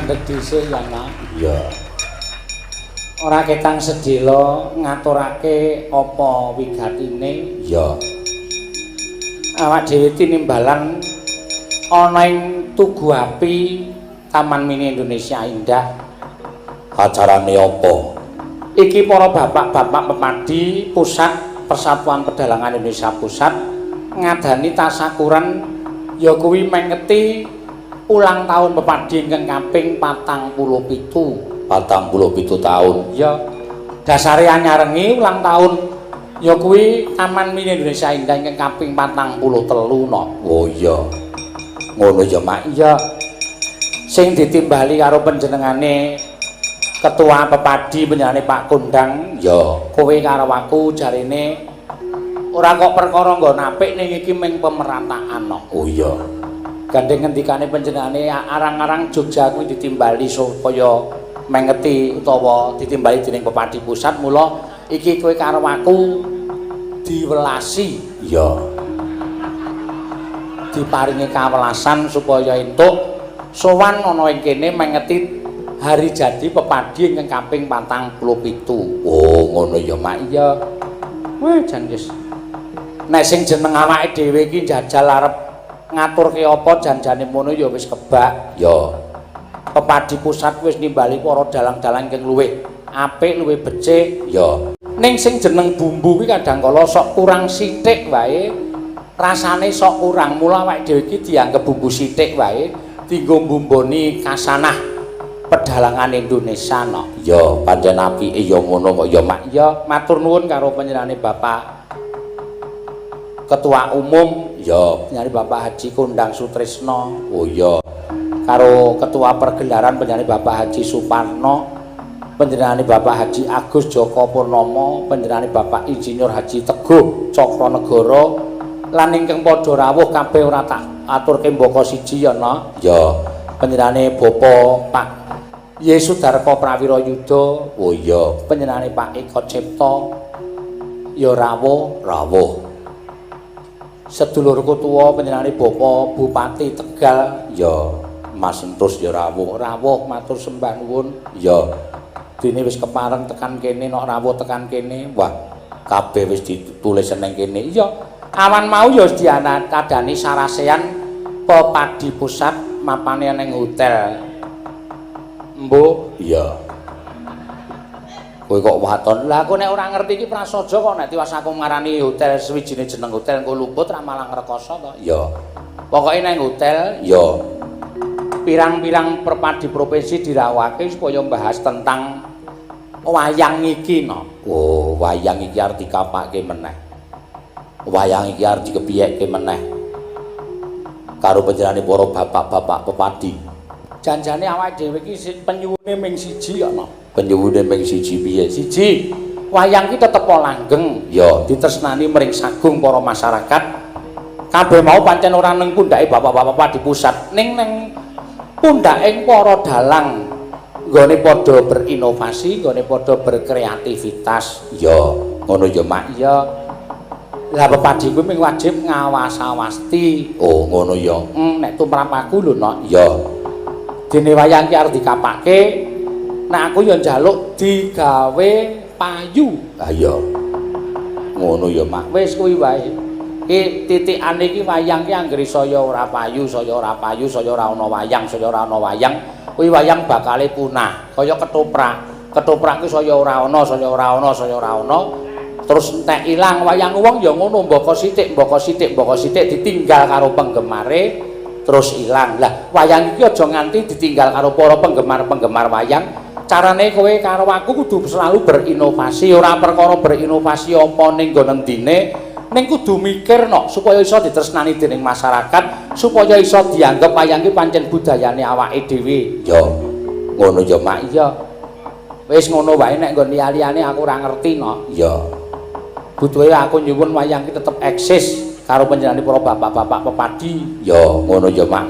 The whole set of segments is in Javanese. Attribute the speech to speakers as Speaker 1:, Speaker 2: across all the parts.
Speaker 1: mandeg dhisik ya nak.
Speaker 2: Iya.
Speaker 1: Ora ketang sedhela ngaturake apa wigatine.
Speaker 2: Iya.
Speaker 1: Awak dhewe tinimbalan ana ing Tugu Api Taman Mini Indonesia Indah.
Speaker 2: Acarane apa?
Speaker 1: Iki para bapak-bapak pepadi pusat Persatuan Pedalangan Indonesia Pusat ngadani tasakuran ya kuwi mengeti ulang tahun pepadi ingkang kaping 47.
Speaker 2: 47 tahun.
Speaker 1: Ya. Dasare anyarengi ulang tahun ya kuwi Taman Mini Indonesia Indah ingkang kaping 43 no.
Speaker 2: Oh iya. Ngono ya, Mak.
Speaker 1: Iya. Sing ditimbali karo panjenengane Ketua Pepadi panjenengane Pak Kondang.
Speaker 2: Ya.
Speaker 1: Kowe karo aku jarine ora kok perkara nggo napik ning iki ming pemerataan no.
Speaker 2: Oh iya.
Speaker 1: Gandeng ngendikane panjenengane arang-arang Jogja kuwi ditimbali supaya mengeti utawa ditimbali dening Pepadi Pusat mula iki kowe karo aku diwelasi.
Speaker 2: Iya.
Speaker 1: Diparingi kawelasan supaya entuk sowan ana ing kene mengeti hari jadi Pepadi ingkang kaping 47.
Speaker 2: Oh, ngono ya, Mak.
Speaker 1: Iya. Wah, jan wis. Nek sing jeneng awake dhewe iki njajal arep ngaturke apa janjane mono ya wis kebak.
Speaker 2: Ya.
Speaker 1: Pepadi Pusat wis nimbali para dalang-dalang ingkang luwih apik, luwih becik.
Speaker 2: Ya.
Speaker 1: Ning sing jeneng bumbu kuwi kadang kala sok kurang sithik wae. Rasane sok kurang, mula awake dhewe iki dianggep bumbu sithik wae dienggo mbumboni kasanah pedalangan Indonesia no.
Speaker 2: Ya, pancen apike ya ngono kok ya, Mak.
Speaker 1: Ya, matur nuwun karo panjenengane Bapak Ketua Umum,
Speaker 2: ya,
Speaker 1: panjenengane Bapak Haji Kondang Sutrisno.
Speaker 2: Oh iya.
Speaker 1: Karo Ketua Pergelaran panjenengane Bapak Haji Suparno, panjenengane Bapak Haji Agus Joko Purnomo, panjenengane Bapak Insinyur Haji Teguh Cokronegoro. Lan ingkang padha rawuh kabeh ora tak aturke mbaka siji ya no.
Speaker 2: Ya.
Speaker 1: Panjenengane Bapak Pak Yesudarko Prawirayuda.
Speaker 2: Oh iya.
Speaker 1: Panjenengane Pak Eko Cipta ya rawuh. Sedulurku tuwa panjenengane Bapak Bupati Tegal
Speaker 2: ya Mas Entus ya rawuh
Speaker 1: matur sembah nuwun.
Speaker 2: Ya
Speaker 1: Dene wis kepareng tekan kene nok rawuh tekan kene.
Speaker 2: Wah, kabeh wis ditulis nang kene.
Speaker 1: Iya. Awan mau ya dianakadani sarasean Pepadi Pusat mapane ning hotel. Mbuh,
Speaker 2: iya. Kowe kok waton.
Speaker 1: Lah aku nek ora ngerti iki prasaja kok nek tiwas aku ngarani hotel sewijine jeneng hotel engko luput ra malang rekoso to.
Speaker 2: Iya.
Speaker 1: Pokoke nang hotel
Speaker 2: iya.
Speaker 1: Pirang-pirang perpadi provinsi dirawake supaya membahas tentang wayang iki no.
Speaker 2: Oh, wayang iki arep dikapake meneh. Wayang iki arep dikepiyekke meneh. Karo panjenengane para bapak-bapak pepadi.
Speaker 1: Janjane awake dhewe iki penyuwune ming siji ya no.
Speaker 2: Penyuwune ming siji piye?
Speaker 1: Siji, wayang iki tetep langgeng.
Speaker 2: Ya,
Speaker 1: ditresnani mring sagung para masyarakat. Kabeh mau pancen ora neng pundhake bapak-bapak Pepadi Pusat, ning pundhake para dalang. Nggone padha berinovasi, nggone padha berkreativitas.
Speaker 2: Ya, ngono ya, Mak.
Speaker 1: Ya. Lah pepadi kuwi mung wajib ngawas-awasti.
Speaker 2: Oh, ngono ya.
Speaker 1: Nek tumrap aku lho, Nok.
Speaker 2: Ya.
Speaker 1: Dene wayang ki arep dikapake, nek aku ya njaluk digawe payu.
Speaker 2: Ah iya. Ngono ya, Mak.
Speaker 1: Wis kuwi wae. Ki titikane iki wayang ki anggere saya ora payu, saya ora payu, saya ora ana wayang, saya ora ana wayang. Kuwi wayang bakale punah, kaya ketoprak. Ketoprak ki saya ora ana, saya ora ana, saya ora ana. Terus entek ilang wayang wong ya ngono, mbaka sithik ditinggal karo penggemare terus ilang. Lah wayang iki aja nganti ditinggal karo para penggemar-penggemar wayang. Carane kowe karo aku kudu selalu berinovasi, ora perkara berinovasi apa ning nggon endine, ning kudu mikir no supaya iso ditresnani dening masyarakat, supaya iso dianggep wayang iki pancen budayane awake dhewe.
Speaker 2: Ya. Ngono ya, Mak.
Speaker 1: Iya. Wis ngono wae nek nggon liyane aku ora ngerti no.
Speaker 2: Ya.
Speaker 1: Butuhe aku nyuwun wayang iki tetep eksis karo panjenengane para bapak-bapak pepadi.
Speaker 2: Ya, ngono ya, Mak.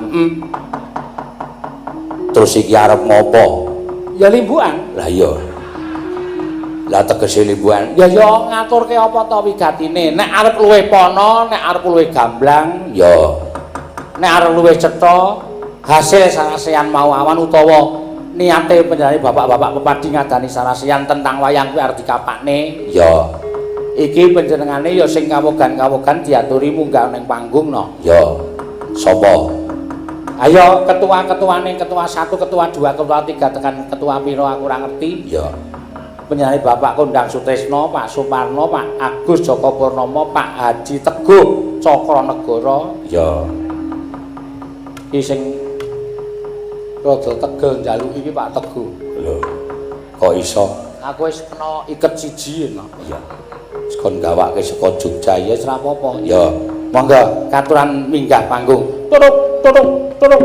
Speaker 2: Terus iki arep ngopo?
Speaker 1: Ya limbukan.
Speaker 2: Lah iya. Lah tegese limbukan.
Speaker 1: Ya ngaturke apa to wigatine. Nek arep luwih pono, nek arep luwih gamblang,
Speaker 2: ya.
Speaker 1: Nek arep luwih cetha, hasil sarasean mau awan utawa niate panjenengane bapak-bapak pepadi ngadani saraseyan tentang wayang kuwi arep dikapakne.
Speaker 2: Ya.
Speaker 1: Iki panjenengane ya sing kawogan-kawogan diaturi munggah ning panggung no.
Speaker 2: Ya. Sapa?
Speaker 1: Ayo ketua-ketuane, ketua 1, ketua 2, ketua 3 tekan ketua piro aku ora ngerti.
Speaker 2: Ya.
Speaker 1: Penyanyi Bapak Kondang Sutresno, Pak Suparno, Pak Agus Joko Purnomo, Pak Haji Teguh Cokronegoro.
Speaker 2: Ya.
Speaker 1: Iki sing rada tegel njaluki iki Pak Teguh.
Speaker 2: Lho. Kok iso?
Speaker 1: Aku wis kena iket siji no.
Speaker 2: Iya. Sekon gawake saka Jogja ya
Speaker 1: Wis ora apa-apa.
Speaker 2: Ya.
Speaker 1: Monggo katuran minggah panggung. Tutuk tutuk tutuk.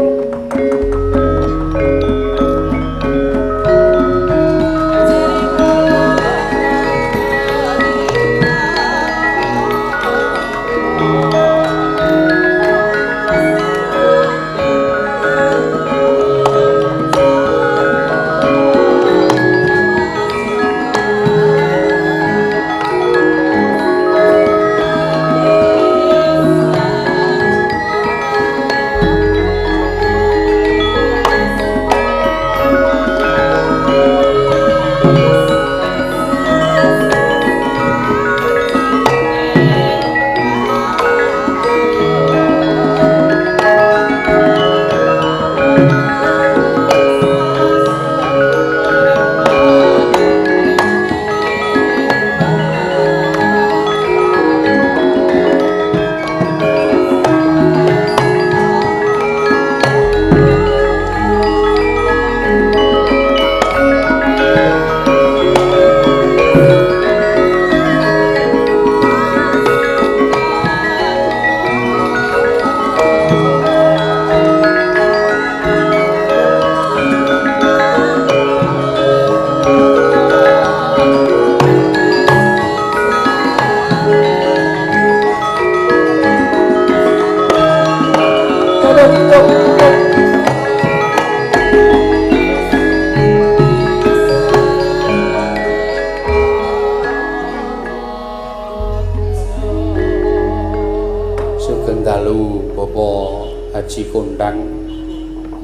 Speaker 1: Sugeng dalu Bapak Haji Kondang.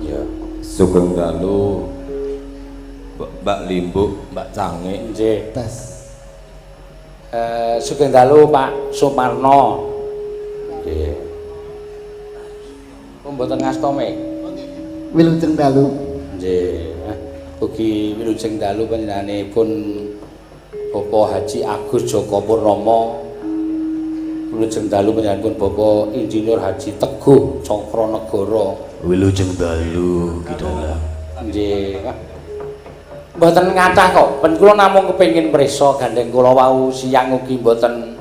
Speaker 2: Ya.
Speaker 3: Sugeng dalu Mbak Limbuk, Mbak Cange.
Speaker 1: Nggih. Sugeng dalu Pak Suparno.
Speaker 2: Nggih.
Speaker 1: Mboten ngastome.
Speaker 4: Wilujeng dalu.
Speaker 1: Nggih. Ugi wilujeng dalu panjenenganipun Bapak Haji Agus Joko Purnomo. Wilujeng dalu panjenenganipun Bapak Insinyur Haji Teguh Cokronegoro.
Speaker 5: Wilujeng dalu Kidala.
Speaker 1: Nggih. Mboten kathah kok. Pen kula namung kepengin prisa gandeng kula wau siang ugi mboten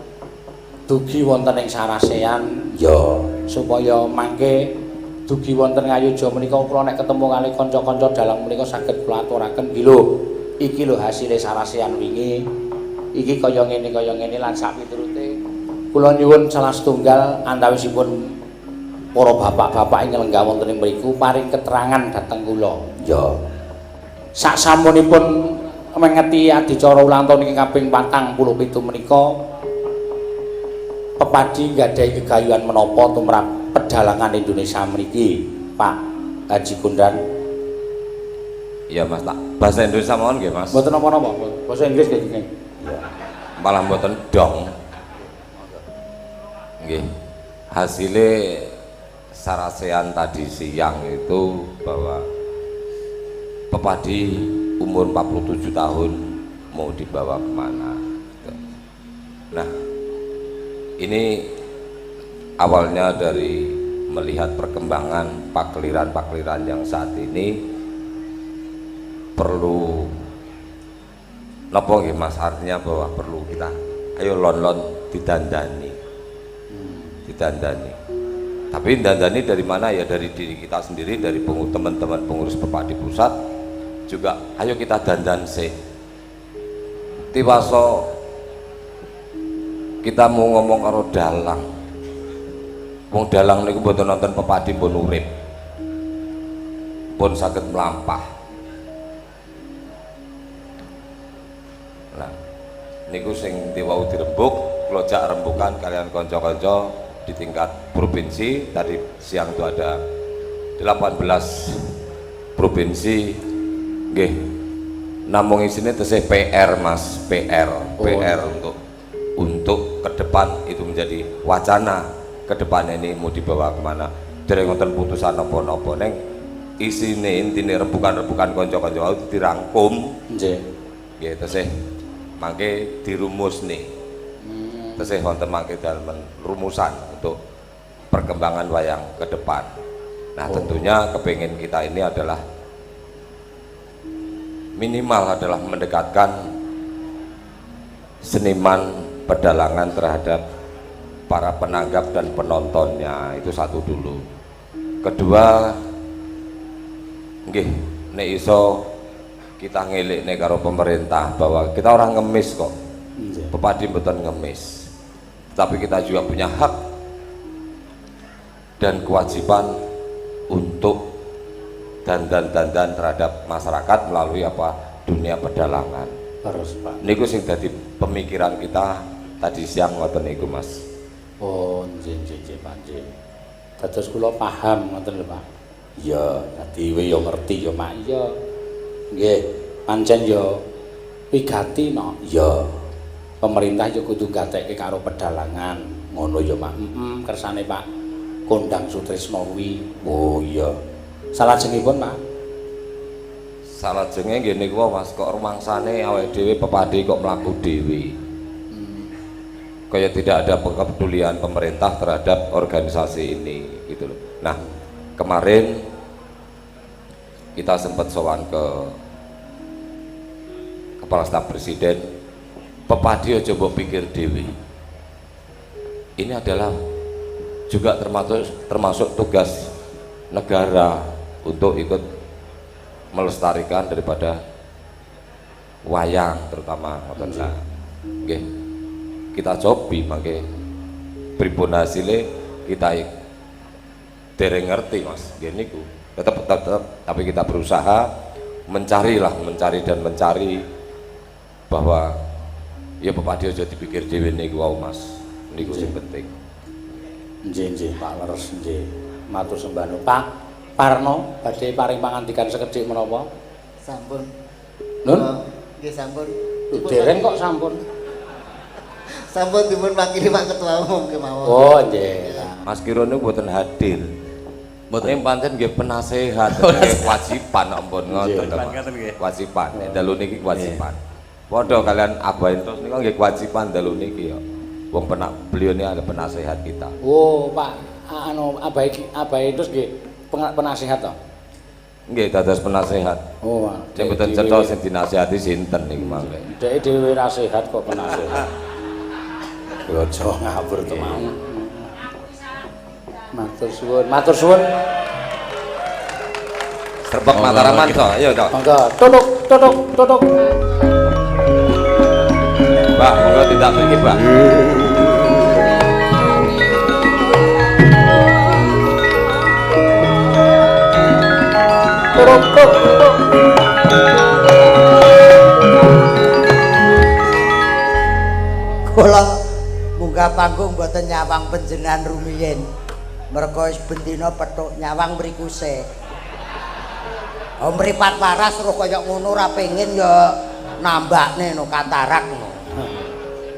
Speaker 1: dugi wonten ing saraseyan
Speaker 2: Ya.
Speaker 1: supaya mangke dugi wonten ngayuja menika kula nek ketemu kali kanca-kanca dalang menika saged kula aturaken iki lho. Iki lho hasile saraseyan wingi. Iki kaya ngene lan sak piturute. Kula nyuwun salah setunggal antawisipun para bapak-bapak ing lenggah wonten ing mriku paring keterangan dhateng kula.
Speaker 2: Ya.
Speaker 1: Saksampunipun mengeti adicara ulang tahun iki kaping 47 menika pepadi nggadahi gegayuhan menapa tumrap pedalangan Indonesia mriki, Pak Haji Kondang.
Speaker 3: Ya Mas, tak bahasa Indonesia mohon nggih Mas.
Speaker 1: Mboten napa-napa, basa Inggris nggih.
Speaker 3: Ya. Malah mboten dong. Nggih. Hasilnya sarasean tadi siang itu bahwa pepadi umur 47 tahun mau dibawa kemana. Nah, ini awalnya dari melihat perkembangan pakliran-pakliran yang saat ini perlu napa nggih Mas, artinya bahwa perlu kita ayo lon-lon didandani. Didandani. Tapi dandani dari mana ya? Dari diri kita sendiri, dari teman-teman pengurus Pepadi Pusat juga. Ayo kita dandan sih. Tiwaso kita mau ngomong karo dalang. Wong dalang niku mboten nonton Pepadi pun urip. Pun saged mlampah. Nah, niku sing tiwau dirembuk, kula jak rembukan kalian kanca-kanca di tingkat provinsi. Tadi siang itu ada 18 provinsi Nggih. Namung isine tesih PR Mas, PR untuk ke depan itu menjadi wacana ke depan ini mau dibawa kemana. Dereng wonten putusan napa-napa ning isine intine rembukan-rembukan kanca-kanca dirangkum.
Speaker 1: Nggih.
Speaker 3: Nggih tesih mangke dirumusne. Tesih wonten mangke dalem rumusan untuk perkembangan wayang ke depan. Nah, tentunya kepingin kita ini adalah minimal adalah mendekatkan seniman pedalangan terhadap para penanggap dan penontonnya, itu satu dulu. Kedua, nggih nek iso kita ngelikne karo pemerintah bahwa kita orang ngemis kok. Pepadi mboten ngemis. Tapi kita juga punya hak dan kewajiban untuk dandan-dandan terhadap masyarakat melalui apa dunia pedalangan.
Speaker 1: Terus Pak.
Speaker 3: Niku sing dadi pemikiran kita tadi siang ngoten niku Mas.
Speaker 1: Oh, nggih Pak nggih. Dados kula paham ngoten lho Pak. Iya, dadi kowe yo ngerti yo Mak. Iya. Nggih, pancen yo wigati no. Iya. Pemerintah yo kudu gatekke karo pedalangan. Ngono yo Mak. Kersane Pak Kondang Sutrisno kuwi. Oh iya. Salajengipun Pak.
Speaker 3: Salajenge nggih niku Mas, kok rumangsane awake dhewe pepadi kok mlaku dhewe. Kayak tidak ada kepedulian pemerintah terhadap organisasi ini gitu loh. Nah, kemarin kita sempat sowan ke Kepala Staf Presiden, pepadi aja mbok pikir dhewe. Ini adalah juga termasuk tugas negara untuk ikut melestarikan daripada wayang terutama ngoten lah. Nggih. Kita cobi mangke pripun hasile kita dereng ngerti Mas. Nggih niku. Tetap tapi kita berusaha mencari bahwa ya pepadi aja dipikir dhewe niku wau Mas. Niku sing penting.
Speaker 1: Nggih Pak leres nggih. Matur sembah Pak Parno badhe paring pangandikan sekedhik menapa?
Speaker 4: Sampun.
Speaker 1: Nun?
Speaker 4: Nggih sampun.
Speaker 1: Dereng kok sampun.
Speaker 4: Sampun dipun makili Pak Ketua Umum kemawon.
Speaker 1: Oh nggih.
Speaker 3: Mas Kiro niku mboten hadir. Mboten pancen nggih penasehat, nggih kewajiban ampun ngoten to. Kewajiban, dalu niki kewajiban. Padha kalian Abah Entos niku nggih kewajiban dalu niki ya. Wong beliau ini ada penasehat kita.
Speaker 1: Oh, Pak anu Abah Entos nggih penasehat to.
Speaker 3: Nggih dados penasehat.
Speaker 1: Oh,
Speaker 3: sing mboten cetha sing dinasehati sinten niki mangke.
Speaker 1: Dhek dhewe ra sehat kok penasehat. Yo aja ngabur to mau. Matur suwun, matur suwun.
Speaker 3: Serbek Mataraman to, ayo to.
Speaker 1: Monggo, tutuk.
Speaker 3: Mbak, monggo tidak mriki, Mbak.
Speaker 1: Tutuk.
Speaker 6: Kula munggah panggung mboten nyawang panjenengan rumiyin. Merga wis bendina petuk nyawang mrikuse. Mripat waras terus kaya ngono ora pengin ya nambakne no katarak no.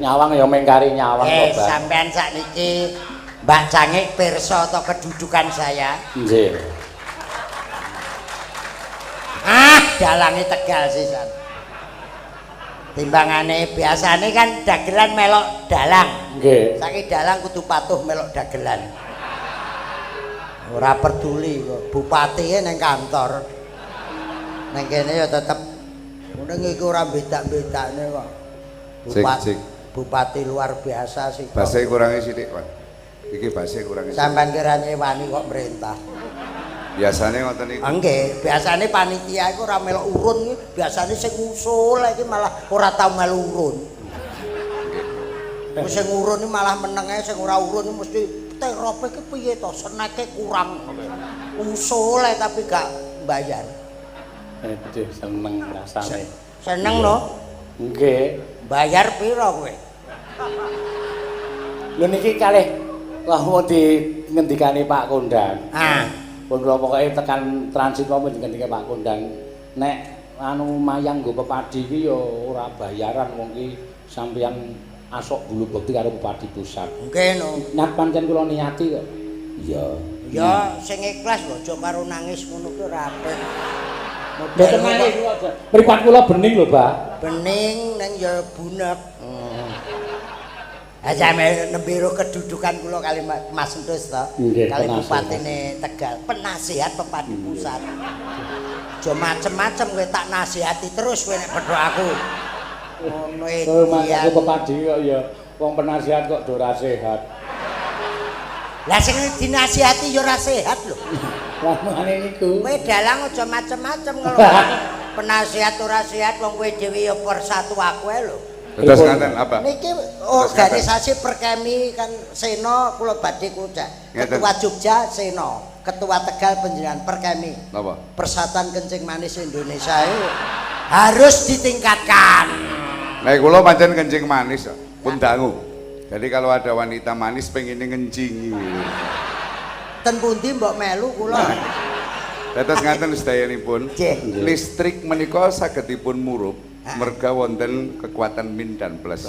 Speaker 1: Nyawang ya mengkari nyawang kok, Mbak.
Speaker 6: Sampean sakniki Mbak Cangik pirsa to kedudukan saya.
Speaker 1: Nggih.
Speaker 6: Dalange Tegal sisan. Timbangane biasane kan dagelan melok dalang.
Speaker 1: Nggih.
Speaker 6: Saiki dalang kudu patuh melok dagelan. Ora peduli kok bupatine ning kantor. Ning kene ya tetep ning iki ora bedak-bedakne kok. Bupati luar biasa sih.
Speaker 7: Base kurangi sithik, Pak. Iki base kurangi.
Speaker 6: Sampeyan kira nyewani kok merintah.
Speaker 7: Biasane ngoten niku.
Speaker 6: Nggih, biasane panitia iku ora melok urun iki, biasane sing ngusul iki malah ora tau melu urun. Nggih. Sing urun iki malah meneng ae, sing ora urun mesti terope iki piye to, seneke kurang. Usul tapi gak bayar.
Speaker 1: Aduh, seneng rasane.
Speaker 6: Seneng no?
Speaker 1: Nggih.
Speaker 6: Bayar piro kowe?
Speaker 1: Lho niki kalih wau di ngendikane Pak Kondang.
Speaker 6: Ah,
Speaker 1: pun kula pokoke tekan transit apa ngendikane Pak Kondang. Nek anu mayang nggo pepadi iki ya ora bayaran wong iki sampeyan asok bulu bekti karo pepadi pusat.
Speaker 6: Nggih no.
Speaker 1: Nat pancen kula niati kok. Iya.
Speaker 6: Ya sing ikhlas lho aja karo nangis ngono ki ora apik.
Speaker 1: Mboten nangis kula aja. Mripat kula bening lho, Mbak.
Speaker 6: Bening ning ya bunek. Ajame nembiro kedudukan kula kali Mas Entus to. Kali Bupatine Tegal, penasihat pepadi pusat. Aja macem-macem kowe tak nasihati terus kowe nek bedho aku. Ngono iki.
Speaker 1: Aku pepadi kok ya wong penasihat kok do ora sehat.
Speaker 6: Lah sing dinasihati ya ora sehat lho.
Speaker 1: Lah mane niku.
Speaker 6: Kowe dalang aja macem-macem ngono. Penasihat ora sehat wong kowe dhewe ya persatu aku ae lho.
Speaker 7: Terus ngaten apa?
Speaker 6: Niki organisasi Perkemi kan Seno kula badhe kucak. Ketua Jogja Seno, Ketua Tegal panjenengan Perkemi.
Speaker 7: Napa?
Speaker 6: Persatuan Kencing Manis Indonesia itu harus ditingkatkan.
Speaker 7: Nah, kula pancen kencing manis pun dangu. Jadi kalau ada wanita manis pengen ngencingi.
Speaker 6: Ten pundi mbok melu kula.
Speaker 7: Dados ngaten sedayanipun.
Speaker 6: Nggih.
Speaker 7: Listrik menika sagedipun murup merga wonten kekuatan min dan plus.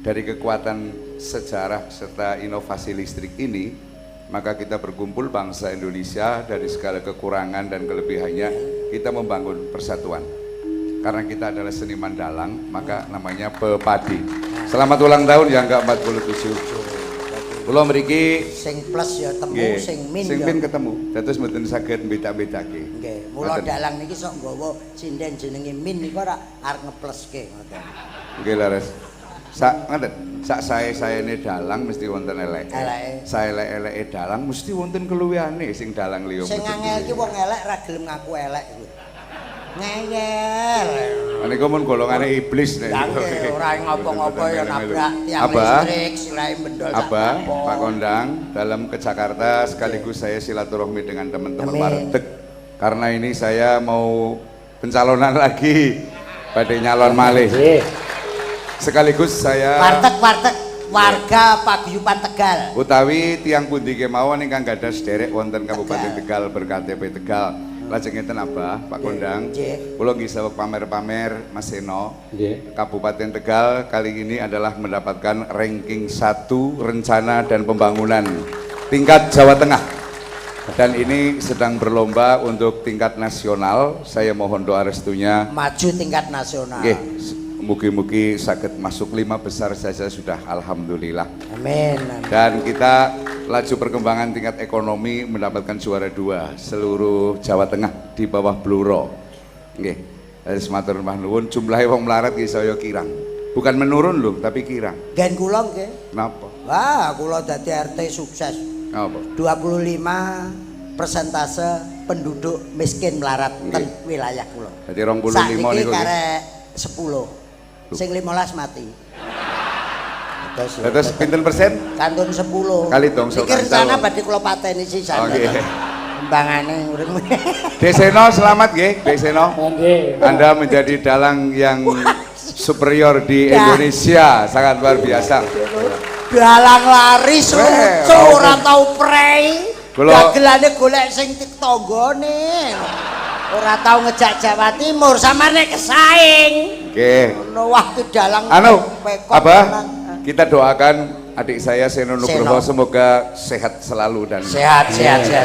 Speaker 7: Dari kekuatan sejarah serta inovasi listrik ini, maka kita berkumpul bangsa Indonesia dari segala kekurangan dan kelebihannya, kita membangun persatuan. Karena kita adalah seniman dalang, maka namanya pepadi. Selamat ulang tahun yang ke-47. Kula mriki
Speaker 6: Sing plus ya temu,
Speaker 7: nggih,
Speaker 6: sing min
Speaker 7: sing
Speaker 6: ya.
Speaker 7: min ketemu. Dados mboten saged beda-bedake.
Speaker 6: Nggih, mula dalang niki sok nggawa sinden jenenge min niku ora arep ngepluske ngoten.
Speaker 7: Nggih laras. Sak ngoten, sak sae-saene dalang mesti wonten eleke.
Speaker 6: Eleke.
Speaker 7: Saelek-eleke dalang mesti wonten keluwihane sing dalang liya.
Speaker 6: Sing angel iki wong elek ra gelem ngaku elek kuwi. Ngeyel.
Speaker 7: Menika mun golongane iblis nek.
Speaker 6: Nggih, ora ngapa-ngapa ya nabrak tiang
Speaker 7: Abah,
Speaker 6: listrik, silahe bendol.
Speaker 7: Abah, Pak Kondang, dalam ke Jakarta sekaligus saya silaturahmi dengan teman-teman Partek. Karena ini saya mau pencalonan lagi pada nyalon malih. Sekaligus saya
Speaker 6: Partek warga Paguyuban Tegal.
Speaker 7: utawi tiang pundi kemawon ingkang gadah sederek wonten Kabupaten Tegal berKTP Tegal. Lajeng ngeten Abah, Pak Kondang. Kula nggih saweg pamer-pamer Mas Seno. Kabupaten Tegal kali ini adalah mendapatkan ranking 1 rencana dan pembangunan tingkat Jawa Tengah. Dan ini sedang berlomba untuk tingkat nasional. Saya mohon doa restunya.
Speaker 6: Maju tingkat nasional.
Speaker 7: Nggih, mugi-mugi saged masuk 5 besar saja sudah alhamdulillah.
Speaker 6: Amin.
Speaker 7: Dan kita laju perkembangan tingkat ekonomi mendapatkan juara 2 seluruh Jawa Tengah di bawah Bluro. Nggih. Dari sematur nuwun nuwun jumlahe wong melarat ki saya kirang. Bukan menurun loh, tapi kirang.
Speaker 6: Gen kula nggih.
Speaker 7: Napa?
Speaker 6: Wah, kula dadi RT sukses.
Speaker 7: Napa?
Speaker 6: 25 persentase penduduk miskin melarat ten wilayah kula.
Speaker 7: Jadi 25 niku.
Speaker 6: Saiki karek 10. Sing 15 mati.
Speaker 7: Terus pinten persen?
Speaker 6: Kantun 10.
Speaker 7: Kali dong sok.
Speaker 6: Iki rencana badhe kula pateni sisan.
Speaker 7: Oke.
Speaker 6: Kembangane urip.
Speaker 7: Deseno selamat nggih, Deseno.
Speaker 1: Nggih.
Speaker 7: Anda menjadi dalang yang superior di Indonesia, sangat luar biasa.
Speaker 6: Dalang laris lucu ora tau prei. Dagelane golek sing tanggane. Ora tau ngejak Jawa Timur sama nek kesaing.
Speaker 7: Oke.
Speaker 6: Wah ki dalang
Speaker 7: Abah, kita doakan adik saya Seno Nugroho semoga sehat selalu dan
Speaker 6: sehat.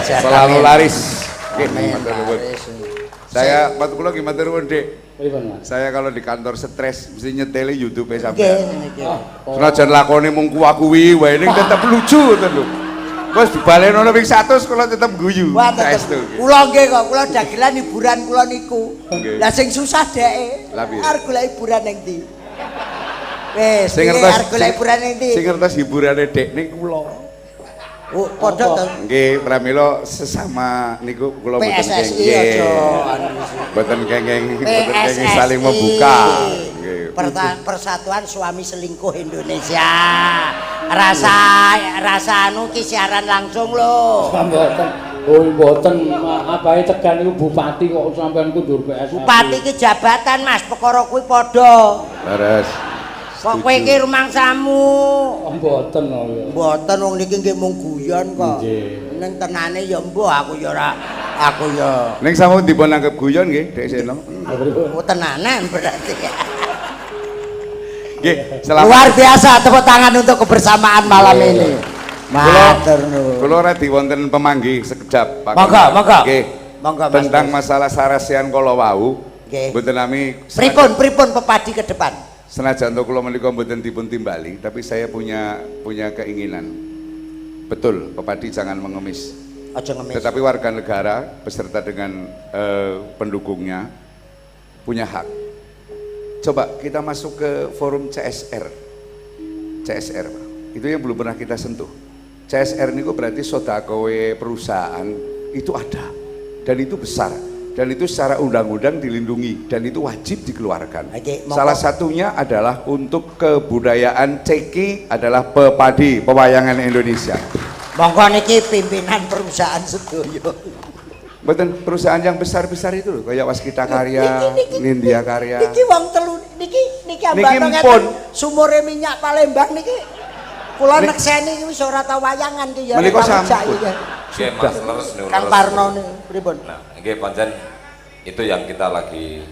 Speaker 7: Selalu laris.
Speaker 6: Amin.
Speaker 7: Saya matur kula nggih matur nuwun, Dik.
Speaker 1: Pripun, Mas?
Speaker 7: Saya kalau di kantor stres mesti nyeteli YouTube sampean.
Speaker 6: Nggih.
Speaker 7: Senajan lakone mung kuwi wae ning tetep lucu ngoten lho. Wes dibaleni ono ping 100 kula tetep guyu.
Speaker 6: Wah, tetep. Kula nggih kok, kula dagelan hiburan kula niku. Lah sing susah deke. Arep golek hiburan ning ndi? Wes, sing arep golek hiburan ning ndi?
Speaker 7: Sing ngertos hiburane Dek niku kula.
Speaker 6: Oh, padha to.
Speaker 7: Nggih, pramila sesama niku kula mboten
Speaker 6: PSSI
Speaker 7: kenging.
Speaker 6: aja.
Speaker 7: Mboten kenging saling membuka. Nggih.
Speaker 6: Persatuan Suami Selingkuh Indonesia. Rasa anu ki siaran langsung lho.
Speaker 1: Mboten. Oh mboten, apahe Tegal niku bupati kok sampean kundur PSSI.
Speaker 6: Bupati ki jabatan Mas, perkara kuwi padha.
Speaker 7: Leres.
Speaker 6: Kok kowe iki rumangsamu?
Speaker 1: Mboten lho ya.
Speaker 6: Mboten wong niki nggih mung guyon kok.
Speaker 1: Nggih.
Speaker 6: Ning tenane ya mbuh aku ya ora Aku ya.
Speaker 7: Ning sampun dipun anggap guyon nggih, Dek Seno.
Speaker 6: Oh, tenanan berarti.
Speaker 7: Nggih, selamat.
Speaker 6: Luar biasa, tepuk tangan untuk kebersamaan malam ini. Matur nuwun.
Speaker 7: Kula radi wonten pemanggih sekejap, Pak.
Speaker 6: Monggo, monggo.
Speaker 7: Nggih.
Speaker 6: Monggo, Mas.
Speaker 7: Tentang masalah sarasian kala wau.
Speaker 6: Nggih.
Speaker 7: Mboten nami
Speaker 6: Pripun pepadi ke depan.
Speaker 7: senajan to kula menika mboten dipun timbali, tapi saya punya keinginan. Betul, pepadi jangan mengemis.
Speaker 6: Aja ngemis.
Speaker 7: Tetapi warga negara beserta dengan pendukungnya punya hak. Coba kita masuk ke forum CSR. CSR, Pak. Itu yang belum pernah kita sentuh. CSR niku berarti sodakowe perusahaan itu ada dan itu besar dan itu secara undang-undang dilindungi dan itu wajib dikeluarkan. Salah satunya adalah untuk kebudayaan ceki adalah pepadi pewayangan Indonesia.
Speaker 6: Monggo niki pimpinan perusahaan sedoyo.
Speaker 7: Betul, perusahaan yang besar-besar itu loh, kayak Waskita Karya, Nindya Karya.
Speaker 6: Niki wong telu niki ambane
Speaker 7: pun
Speaker 6: sumure minyak Palembang niki. Kula nekseni wis ora tau wayangan ki ya.
Speaker 7: Menika sampun.
Speaker 3: Oke, Mas leres niku.
Speaker 6: Kang Parno niku pripun?
Speaker 3: Nah, nggih pancen itu yang kita lagi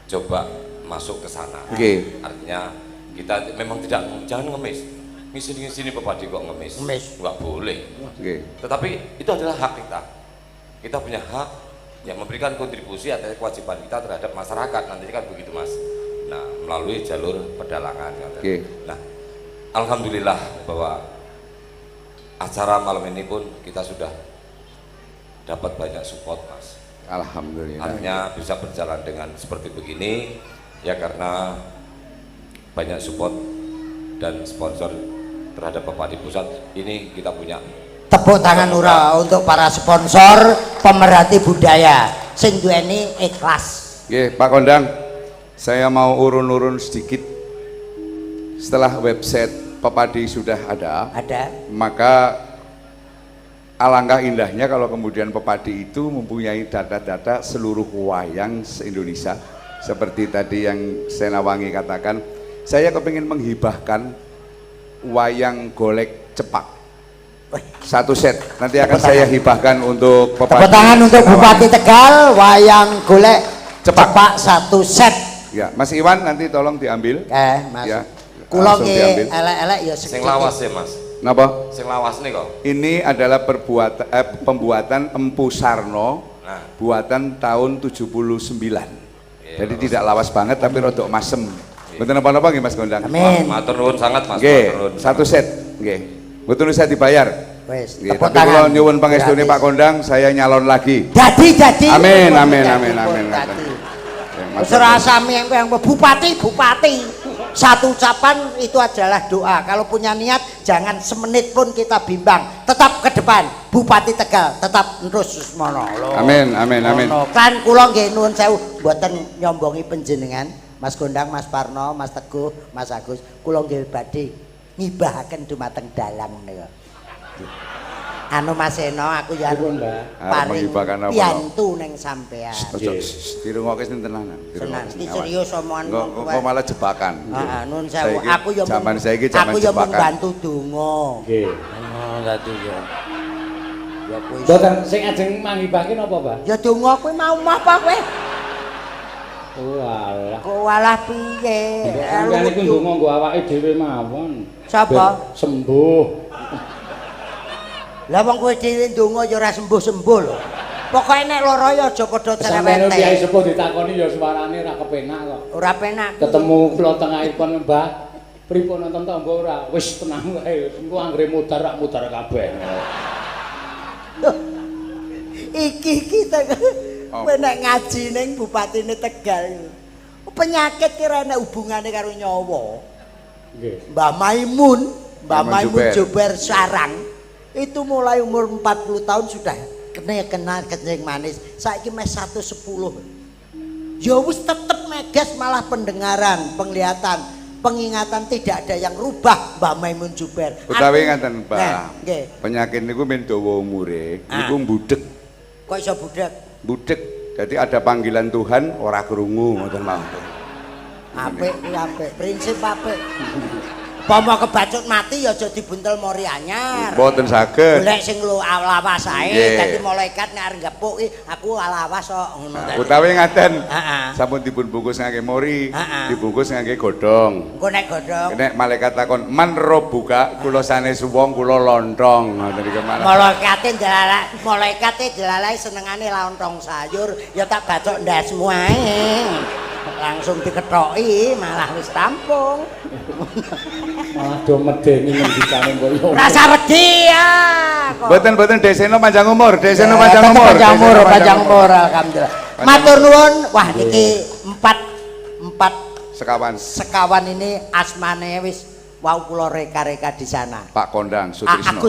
Speaker 3: coba masuk ke sana.
Speaker 7: Oke.
Speaker 3: Artinya kita memang jangan ngemis. Sini pepadi kok ngemis. Enggak boleh.
Speaker 7: Oke.
Speaker 3: Tetapi itu adalah hak kita. Kita punya hak yang memberikan kontribusi atas kewajiban kita terhadap masyarakat, nanti kan begitu, Mas. Nah, melalui jalur pedalangan.
Speaker 7: Oke.
Speaker 3: Nah, alhamdulillah bahwa acara malam ini pun kita sudah dapat banyak support, Mas.
Speaker 7: Alhamdulillah.
Speaker 3: Artinya bisa berjalan dengan seperti begini ya karena banyak support dan sponsor terhadap Pepadi Pusat. Ini kita punya
Speaker 6: Tepuk tangan ura untuk para sponsor pemerhati budaya sing duweni ikhlas.
Speaker 7: Oke, Pak Kondang, saya mau urun-urun sedikit. Setelah website Pepadi sudah ada, maka alangkah indahnya kalau kemudian Pepadi itu mempunyai data-data seluruh wayang se-Indonesia. Seperti tadi yang Senawangi katakan, saya kepingin menghibahkan wayang golek cepak. Satu set, nanti akan saya hibahkan untuk Pepadi.
Speaker 6: Tepuk tangan untuk Bupati Tegal, wayang golek cepak satu set.
Speaker 7: Ya, Mas Iwan nanti tolong diambil.
Speaker 6: Mas.
Speaker 7: Ya,
Speaker 6: Kula
Speaker 7: langsung
Speaker 6: nggih
Speaker 7: diambil.
Speaker 6: elek-elek ya
Speaker 3: sing lawas ya, Mas.
Speaker 7: Napa?
Speaker 3: Sing lawas nih kok.
Speaker 7: Ini adalah pembuatan Empu Sarno, buatan tahun 79. Jadi tidak lawas banget tapi rodok masem. Betul napa-napa nggih Mas Gondang?
Speaker 6: Amin.
Speaker 3: Matur nuwun sangat, Mas.
Speaker 7: Nggih, satu set. Nggih. Betul saya dibayar.
Speaker 6: Wes,
Speaker 7: Nggih, tapi kalau nyuwun pangestune Pak Gondang, saya nyalon lagi.
Speaker 6: Jadi.
Speaker 7: Amin, amin, amin, amin.
Speaker 6: Ora sami yang bupati. Satu ucapan itu adalah doa. Kalau punya niat jangan semenit pun kita bimbang. Tetap ke depan. Bupati Tegal tetap terus semono.
Speaker 7: Amin, amin, amin.
Speaker 6: Kan kula nggih nuwun sewu mboten nyombongi panjenengan, Mas Gondang, Mas Parno, Mas Teguh, Mas Agus. Kula nggih badhe ngibahaken dumateng dalang nika. Anu Mas Eno, aku ya paling piantu ning sampean.
Speaker 7: Dirungokke sing tenanan.
Speaker 6: Tenan, iki serius omongan
Speaker 7: kok malah jebakan.
Speaker 6: Heeh, nun sewu. Aku ya
Speaker 7: zaman saiki zaman jebakan.
Speaker 6: Aku ya membantu donga.
Speaker 1: Nggih.
Speaker 6: Oh, dadi ya. Ya kuwi.
Speaker 1: Mboten sing ajeng manghibahke napa, Pak?
Speaker 6: Ya donga kuwi mau apa kowe?
Speaker 1: Walah.
Speaker 6: Kok walah piye?
Speaker 1: Kan iku ndonga nggo awake dhewe mawon.
Speaker 6: Sapa?
Speaker 1: Sembuh.
Speaker 6: Lah wong kowe dhewe ndonga ya ora sembuh-sembuh lho. Pokoke nek lara ya aja padha cerewete.
Speaker 1: Sampeyan Kyai Sepuh ditakoni ya suarane ora kepenak kok.
Speaker 6: Ora penak.
Speaker 1: Ketemu kula tengahipun Mbah, pripun nonton tamba ora? Wis tenang wae, engko anggere mudar rak mudar kabeh.
Speaker 6: Iki kita kowe nek ngaji ning Bupatine Tegal. Penyakit kira nek hubungane karo nyawa.
Speaker 1: Nggih.
Speaker 6: Mbah Maimun Juber Sarang itu mulai umur 40 tahun sudah kenal kencing manis. Saiki mes 110. Ya wis tetep megas malah pendengaran, penglihatan, pengingatan tidak ada yang rubah Mbah Maimun Juber.
Speaker 7: Utawi ngaten, Mbah.
Speaker 6: Nggih.
Speaker 7: Penyakit niku men dawa umure, niku budhek.
Speaker 6: Kok iso budhek?
Speaker 7: Budhek. Jadi ada panggilan Tuhan ora krungu ngoten mawon.
Speaker 6: Apik, apik, prinsip apik. Pomo kebacut mati ya aja dibuntel mori anyar.
Speaker 7: Mboten saged.
Speaker 6: Golek sing lawas ae,
Speaker 7: Nggih.
Speaker 6: dadi malaikat nek arep ngepuk aku lawas kok ngono tadi.
Speaker 7: Utawi ngaten.
Speaker 6: Heeh.
Speaker 7: Sampun dipun bungkus ngangge mori,
Speaker 6: Ha-ha.
Speaker 7: dibungkus ngangge godhong.
Speaker 6: Engko nek godhong
Speaker 7: Nek malaikat takon, "Man buka, kula sanes wong kula lontong." Ngoten iki malah.
Speaker 6: malaikate delalai senengane lontong sayur ya tak bacok ndasmu ae. Langsung dikethoki malah wis tampung.
Speaker 1: Malah do medeni ngendikane kok yo.
Speaker 6: Rasa wedi ya.
Speaker 7: Mboten deseno panjang umur, deseno panjang umur.
Speaker 6: Panjang umur alhamdulillah. Matur nuwun. Wah niki empat sekawan ini asmane wis wau kula reka-reka di sana.
Speaker 7: Pak Kondang Sutrisno.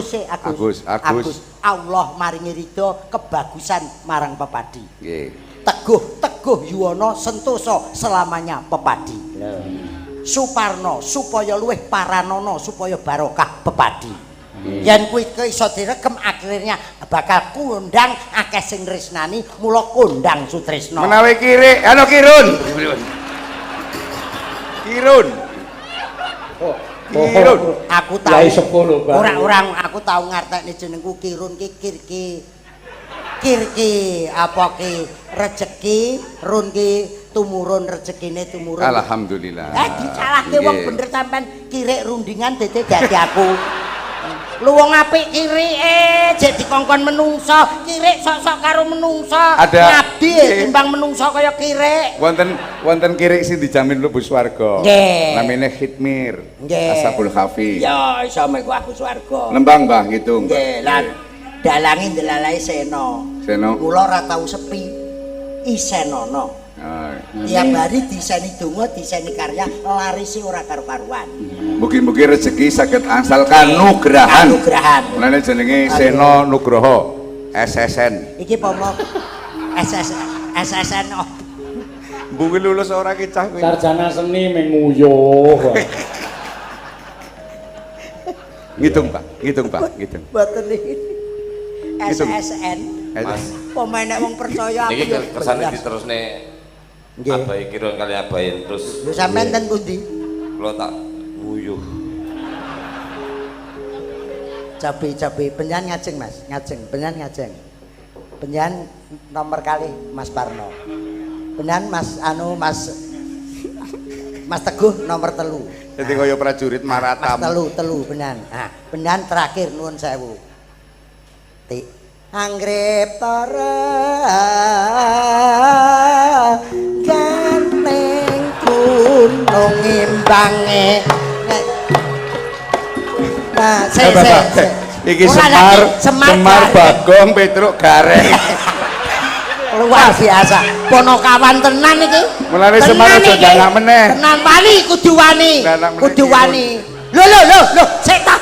Speaker 6: Agus. Allah maringi ridho kebagusan marang pepadi.
Speaker 7: Nggih.
Speaker 6: Teguh yuwana sentosa selamanya pepadi. Suparno supaya luwih paranana supaya barokah pepadi. Yen kuwi iso direkem akhirnya bakal kondang akeh sing tresnani mula kondang Sutrisno.
Speaker 7: Menawi kiri, Kirun. Kirun.
Speaker 6: Aku tahu.
Speaker 1: Yai sepuh lho, Bang.
Speaker 6: Orang aku tahu ngartekne jenengku Kirun ki Kirki apa ki rezeki run ki tumurun rezekine tumurun.
Speaker 7: Alhamdulillah.
Speaker 6: Disalahke wong bener sampean kirik rundingan dadi aku. Lu wong apik kirike jek dikongkon menungso, kirik sok-sok karo menungso. Ngabdi timbang menungso kaya kirik.
Speaker 7: Wonten kirik sing dijamin mlebu swarga. Namine khitmir. Ashabul Kahfi.
Speaker 6: Ya iso mengko aku swarga.
Speaker 7: Nembang Mbah ngitung.
Speaker 6: Nggih, lan dalange ndelalai Sena. Kula ora tau sepi. Isenono. Tiap hari diseni donga, diseni karya, larisi ora karo-karuan.
Speaker 7: Mugi-mugi rezeki saged angsal kanugrahan. Mulane jenenge Sena Nugroho SSN.
Speaker 6: Iki pomo SSN.
Speaker 7: Mbuh lulus ora kicah kowe.
Speaker 1: Sarjana seni menguyuh.
Speaker 7: Ngitung, Pak.
Speaker 6: Mboten iki. SSN. Pemain nek wong percaya aku.
Speaker 3: Niki kersane diterusne Abai Kirun kali Abai terus.
Speaker 6: Lho sampean ten pundi?
Speaker 3: Kula tak nguyuh.
Speaker 6: Cabe penyan ngajeng Mas, penyan ngajeng. Penyan nomor kali Mas Parno. Penyan Mas Mas Teguh nomor 3.
Speaker 7: Dadi kaya prajurit Maratam.
Speaker 6: Mas telu penyan. Nah, penyan terakhir nuwun sewu. Anggrek para ganteng gunung imbange. Nah,
Speaker 7: iki Semar Bagong Petruk Gareng.
Speaker 6: Luar biasa. Ponokawan tenan iki.
Speaker 7: Mulane Semar aja jangan meneh.
Speaker 6: Tenan wani kudu wani. Lho, sik ta.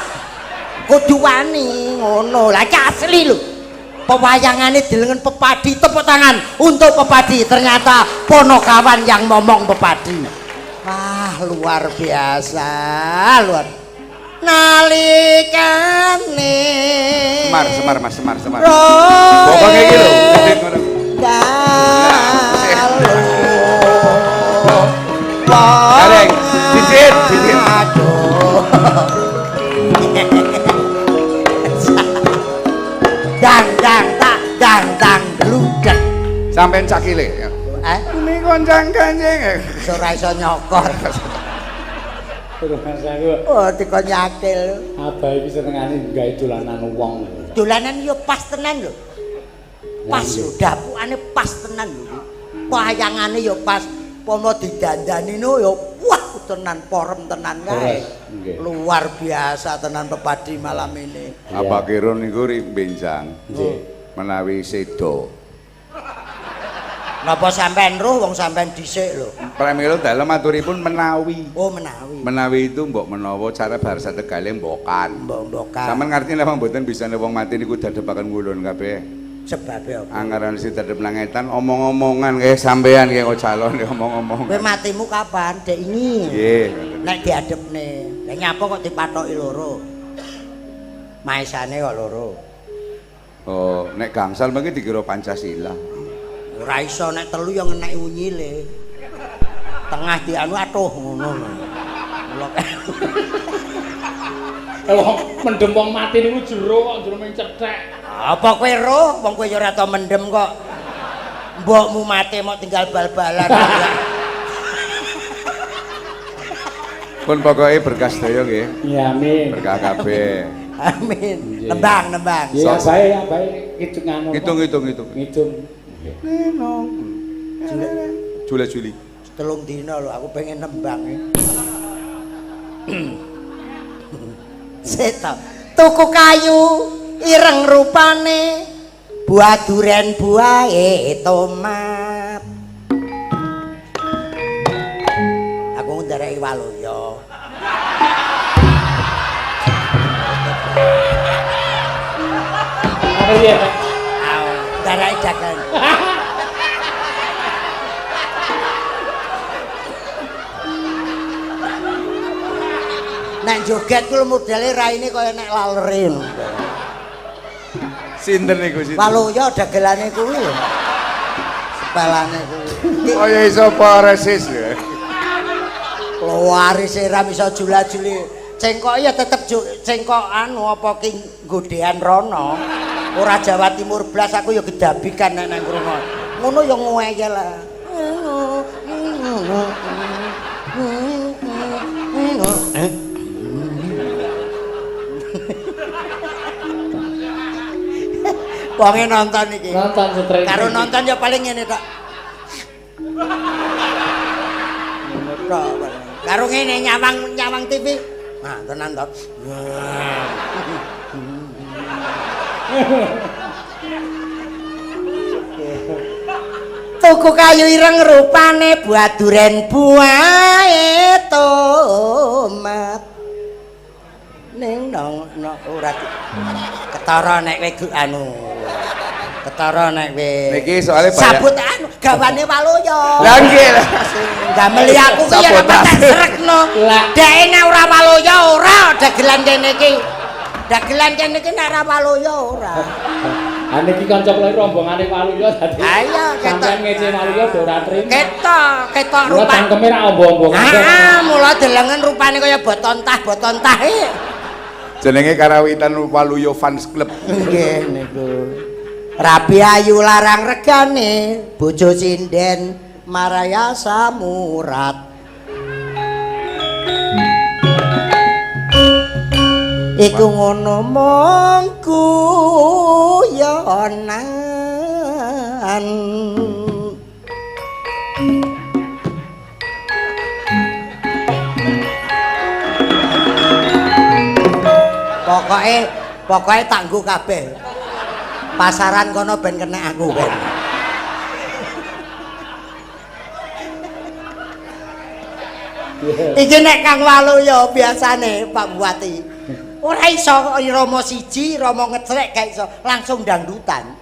Speaker 6: Kudu wani ngono. Lah iki asli lho. Pewayangane dilengen pepadi, tepuk tangan untuk pepadi. Ternyata Ponokawan yang momong pepadi. Wah, luar biasa, nalikane
Speaker 7: Semar.
Speaker 6: Pokoknya
Speaker 7: iki lho. Gareng, cicit.
Speaker 6: Dang bludak.
Speaker 7: Sampeyan cakile. Ini koncang kanjeng.
Speaker 6: Ora iso nyokor.
Speaker 1: Terus aku.
Speaker 6: Oh, dikon nyakil.
Speaker 1: Abah iki senengane gawe dolanan wong.
Speaker 6: Dolanan yo pas tenan lho. Pas lho, dapukane pas tenan lho. Wayangane yo pas. Pomo didandani no yo wah tenan porem tenan kae. Luar biasa tenan pepadi malam ini.
Speaker 7: Abah Kirun niku benjang. Nggih. Menawi sedo.
Speaker 6: Napa sampean roh wong sampean dhisik lho.
Speaker 7: Pramila dalem aturipun menawi.
Speaker 6: Oh, menawi.
Speaker 7: Menawi itu mbok menawa cara bahasa Tegale mbokan.
Speaker 6: Mbokan.
Speaker 7: Sampeyan ngerti napa mboten bisane wong mati niku dadepaken ngulun kabeh.
Speaker 6: Sebabe apa?
Speaker 7: Anggaran sing dadep langetan omong-omongan kae sampean kae kok calon omong-omong.
Speaker 6: Kowe matimu kapan? Dek ini.
Speaker 7: Nggih.
Speaker 6: Nek diadepne. Lah nyapa kok dipathoki loro? Maesane kok loro.
Speaker 7: Oh, nek gangsal mengki dikira Pancasila.
Speaker 6: Ora iso nek telu yo ngenek unyile. Tengah dianu atuh ngono lho.
Speaker 1: Wong mendem wong mati niku jero kok jero ming cethek.
Speaker 6: Apa kowe roh? Wong kowe ya ora tau mendem kok. Mbokmu mati mau tinggal bal-balan.
Speaker 7: Pun pokoknya berkah sedaya nggih.
Speaker 1: Iya, amin.
Speaker 7: Berkah kabeh.
Speaker 6: Amin. Nembang.
Speaker 1: Ya bae hitungan.
Speaker 7: Hitung.
Speaker 1: Ngitung.
Speaker 7: Juli.
Speaker 6: Telung dina lho aku pengen nembang. Seto. Tuku kayu ireng rupane buah duren buahe tomat. Aku ndareki waluya.
Speaker 1: Apa ya?
Speaker 6: Ndareki dagan. Nek joget ku modele raine kaya nek lalere.
Speaker 7: Sinten niku sinten?
Speaker 6: Waluya dagelane kuwi lho. Sepelane kuwi.
Speaker 7: Kaya iso paresis ya.
Speaker 6: Waris ra iso jula-juli. Cengkok ya tetep cengkok anu apa ki godean rono. Ora Jawa Timur blas aku ya gedabikan nek nang krono. Ngono ya ngeyel lah. Wonge nonton iki.
Speaker 1: Nonton streaming.
Speaker 6: Karo nonton ya paling ngene tok. Karo ngene nyawang TV. Nah, tenan tok. Tuku kayu ireng rupane buah duren buahe tomat. Ning nang ora ketara nek kowe anu. Ketara nek kowe.
Speaker 7: Niki soalnya banyak.
Speaker 6: Sabut anu gawane waluya.
Speaker 7: Lah nggih lah.
Speaker 6: Dameli aku ki ya patek srekno. Deke nek ora waluya ora dagelan kene iki. Dagelan kene iki nek ora waluya ora.
Speaker 1: Ha niki kanca kula rombongane waluya dadi.
Speaker 6: Ayo
Speaker 1: sampeyan ngece waluya do ora trimo.
Speaker 6: Ketok
Speaker 1: Mula
Speaker 6: rupa.
Speaker 1: cangkeme ra ombo-ombongan.
Speaker 6: Mula delengen rupane kaya boton tah e.
Speaker 7: Jenenge Karawitan Waluyo Fans Club.
Speaker 6: Nggih niku. Rabi ayu larang regane, bojo sinden maraya samurat. Iku ngono mongku yonan. Pokoke tak nggo kabeh. Pasaran kono ben kena aku ben. Iki nek Kang Waluya biasane Pak Bupati. Ora iso Rama siji, Rama ngecrek gak iso langsung dangdutan.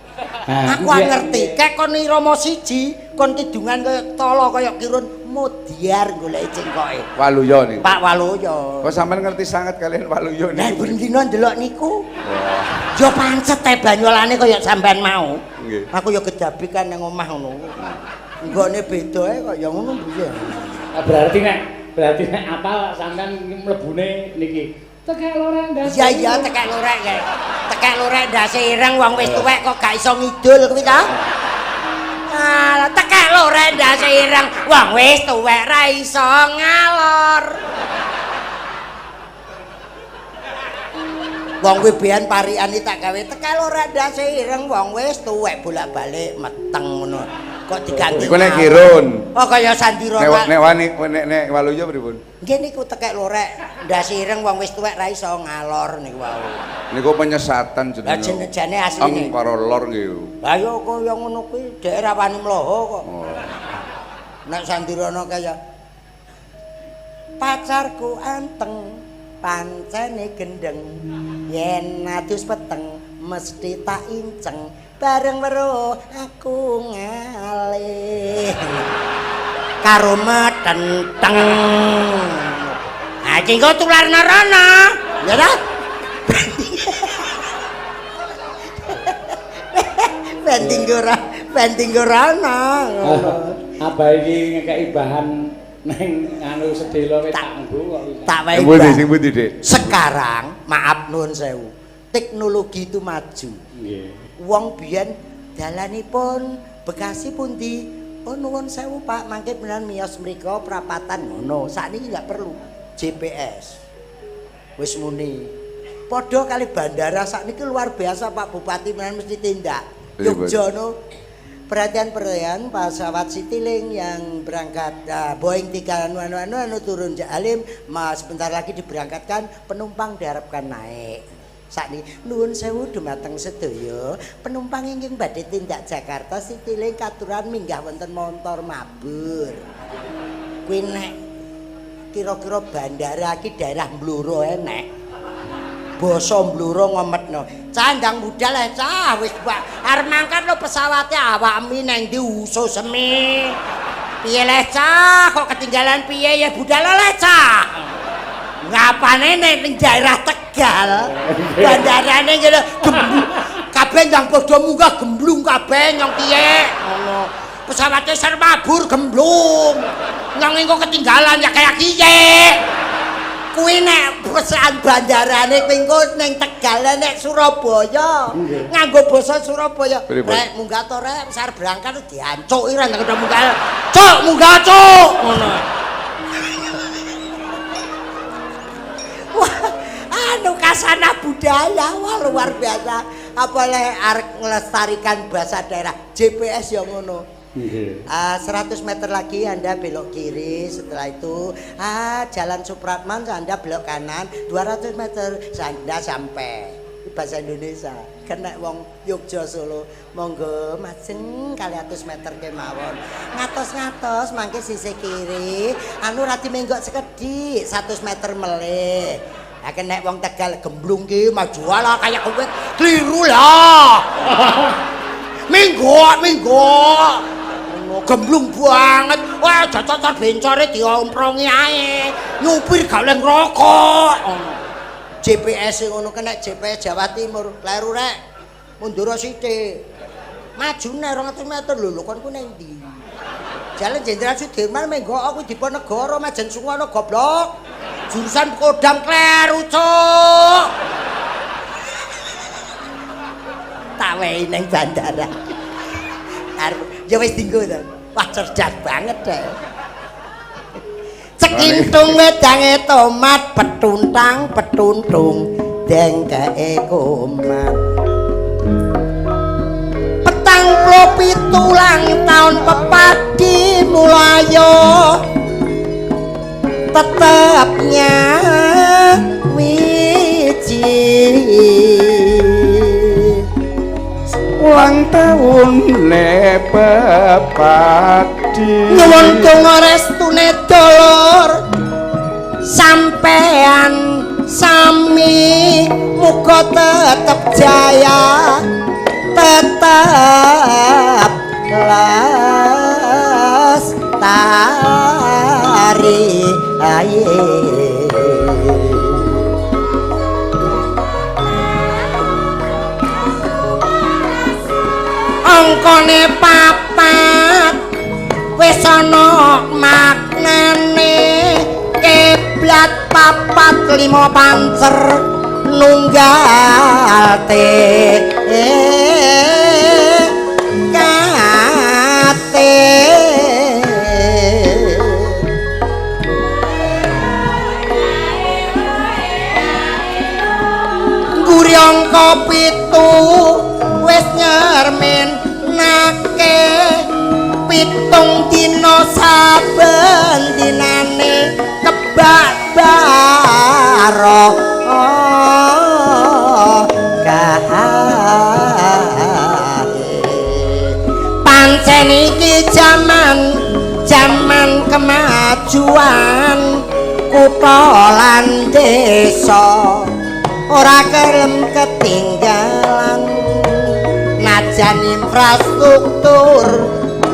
Speaker 6: Aku ngerti, kek kon Rama siji, kon kidungan kaya tala kaya kirun modiar golek cengkoke.
Speaker 7: Waluyo niku.
Speaker 6: Pak Waluya.
Speaker 7: Kok sampean ngerti sangat kalian Waluyo
Speaker 6: Nek
Speaker 7: niku.
Speaker 6: ben dina ndelok niku. Yo pancet teh banyolane kaya sampean mau.
Speaker 7: Nggih.
Speaker 6: Aku yo kedabikan nang omah ngono. Enggone beda ae kok ya ngono piye.
Speaker 1: Berarti nek apal sampean mlebune niki. Tekek lorek ndas.
Speaker 6: Iya tekek lorek kae. Tekek lorek ndase ireng wong wis tuwek kok gak iso ngidul kuwi ta? Ah, tekek lorek ndase ireng wong wis tuwek ra iso ngalor. Wong kuwi biyen parikane tak gawe tekek lorek ndase ireng wong wis tuwek bolak-balik meteng ngono. Kok diganti.
Speaker 7: Niku nek kirun.
Speaker 6: Oh kaya Sandirana.
Speaker 7: Nek Waluyo pripun?
Speaker 6: Nggih niku tekek lorek ndase ireng wong wis tuwek ra iso ngalor niku wau.
Speaker 7: Niku penyesatan
Speaker 6: Lah
Speaker 7: jenenge.
Speaker 6: jenenge asline.
Speaker 7: Eng karo lor nggih.
Speaker 6: Lah yo kaya ngono kuwi dhek ra wani mloho kok.
Speaker 7: Oh.
Speaker 6: Nek Sandirana kaya pacarku anteng pancene gendeng yen adus peteng mesti tak inceng bareng weruh aku ngalih karo metenteng. Ah iki kok tularna rono. Ya ta? Penting ora ana.
Speaker 1: Abah iki ngekeki bahan Neng anu sedelo wis tak nggo kok.
Speaker 6: Tak wae.
Speaker 7: Sing pundi, Dik?
Speaker 6: Sekarang, maaf nuwun sewu, teknologi itu maju.
Speaker 1: Nggih.
Speaker 6: Wong biyen dalanipun Bekasi pundi? Oh nuwun sewu Pak, mangke beneran miyos mriku prapatan ngono. Sakniki enggak perlu GPS. Wis muni. Padha kali bandara sakniki luar biasa Pak Bupati beneran mesti tindak. Jogja no. Perhatian pesawat Citylink yang berangkat Boeing 3 turun Halim, sebentar lagi diberangkatkan, penumpang diharapkan naik. Sakni nuwun sewu dumateng sedaya penumpang ingkang badhe tindak Jakarta Citylink katuran minggah wonten montor mabur. Kuwi nek kira-kira bandara iki daerah Bluro enek. Basa Bluro ngometno. Cah ndang budal cah wis arep mangkat lho pesawate awakmu nang ndi usus semi. Piye le cah kok ketinggalan piye ya budal le cah. Ngapane ning daerah Tegal bandarane ngene gemblung kabeh ndang padha munggah gemblung kabeh nyong piye ngono pesawate sermabur gemblung nyong engko ketinggalan ya kaya kiye kuwi nek pesan bandarane kuwi engko ning Tegal nek Surabaya nganggo basa Surabaya rek munggah to rek wis arep berangkat diancuki ra ndang munggah cuk munggah cuk ngono. Anu kasana budaya wah luar biasa apalagi arek ngelestarikan bahasa daerah GPS yang ngono. 100 meter lagi Anda belok kiri, setelah itu Jalan Supratman Anda belok kanan 200 meter Anda sampai. Bahasa Indonesia kena wong Yogya Solo monggo majeng kali 100 meter kemawon ngatos-ngatos mangke sisih kiri anu radi menggok sekedhik 100 meter melih. Lah nek wong Tegal gemblung ki maju lah kayak kowe kliru lah. Menggok gemblung banget. Wah cocok bencore diomprong ae. Nyupir gak oleh ngrokok. GPS ngono kena GPS Jawa Timur. Kleru rek. Mundur sithik. Maju nek 200 meter lho kon ku nang ndi? Jalan Jenderal Sudirman menggok aku Diponegoro Majen Sungono goblok. Jurusan Kodam kleru cuk. Tak wae nang bandara. Ya wis dinggo to. Wah cerdas banget deh. Cekintung wedange tomat petuntang petuntung dengkeke kumat. Petang 27 taun pepadi mulayo tetapnya wiji
Speaker 7: ulang tahun ne pepadi
Speaker 6: nyuwun donga restune dulur sampean sami muga tetep jaya tetep lestari aye angkane papat wis ana maknane kiblat papat 5 pancer nunggal kate guri angka 7 wis nyermen nake 7 dina saben dinane kebak baro pancen iki jaman kemajuan kutha lan desa ora kelem ketinggalan najan infrastruktur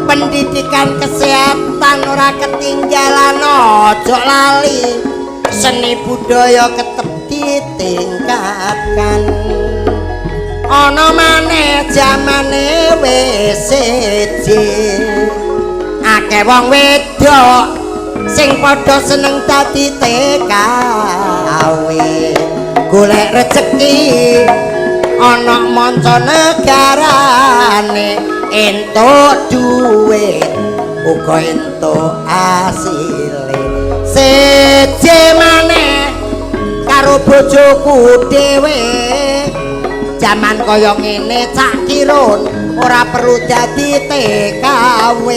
Speaker 6: pendidikan kesehatan ora ketinggalan ojo lali seni budaya tetep ditingkatkan ana maneh jamane wis siji akeh wong wedok sing padha seneng dadi TKW golek rejeki ana manca negarane entuk dhuwit uga entuk asile seje maneh karo bojoku dhewe jaman kaya ngene cak kirun ora perlu dadi TKW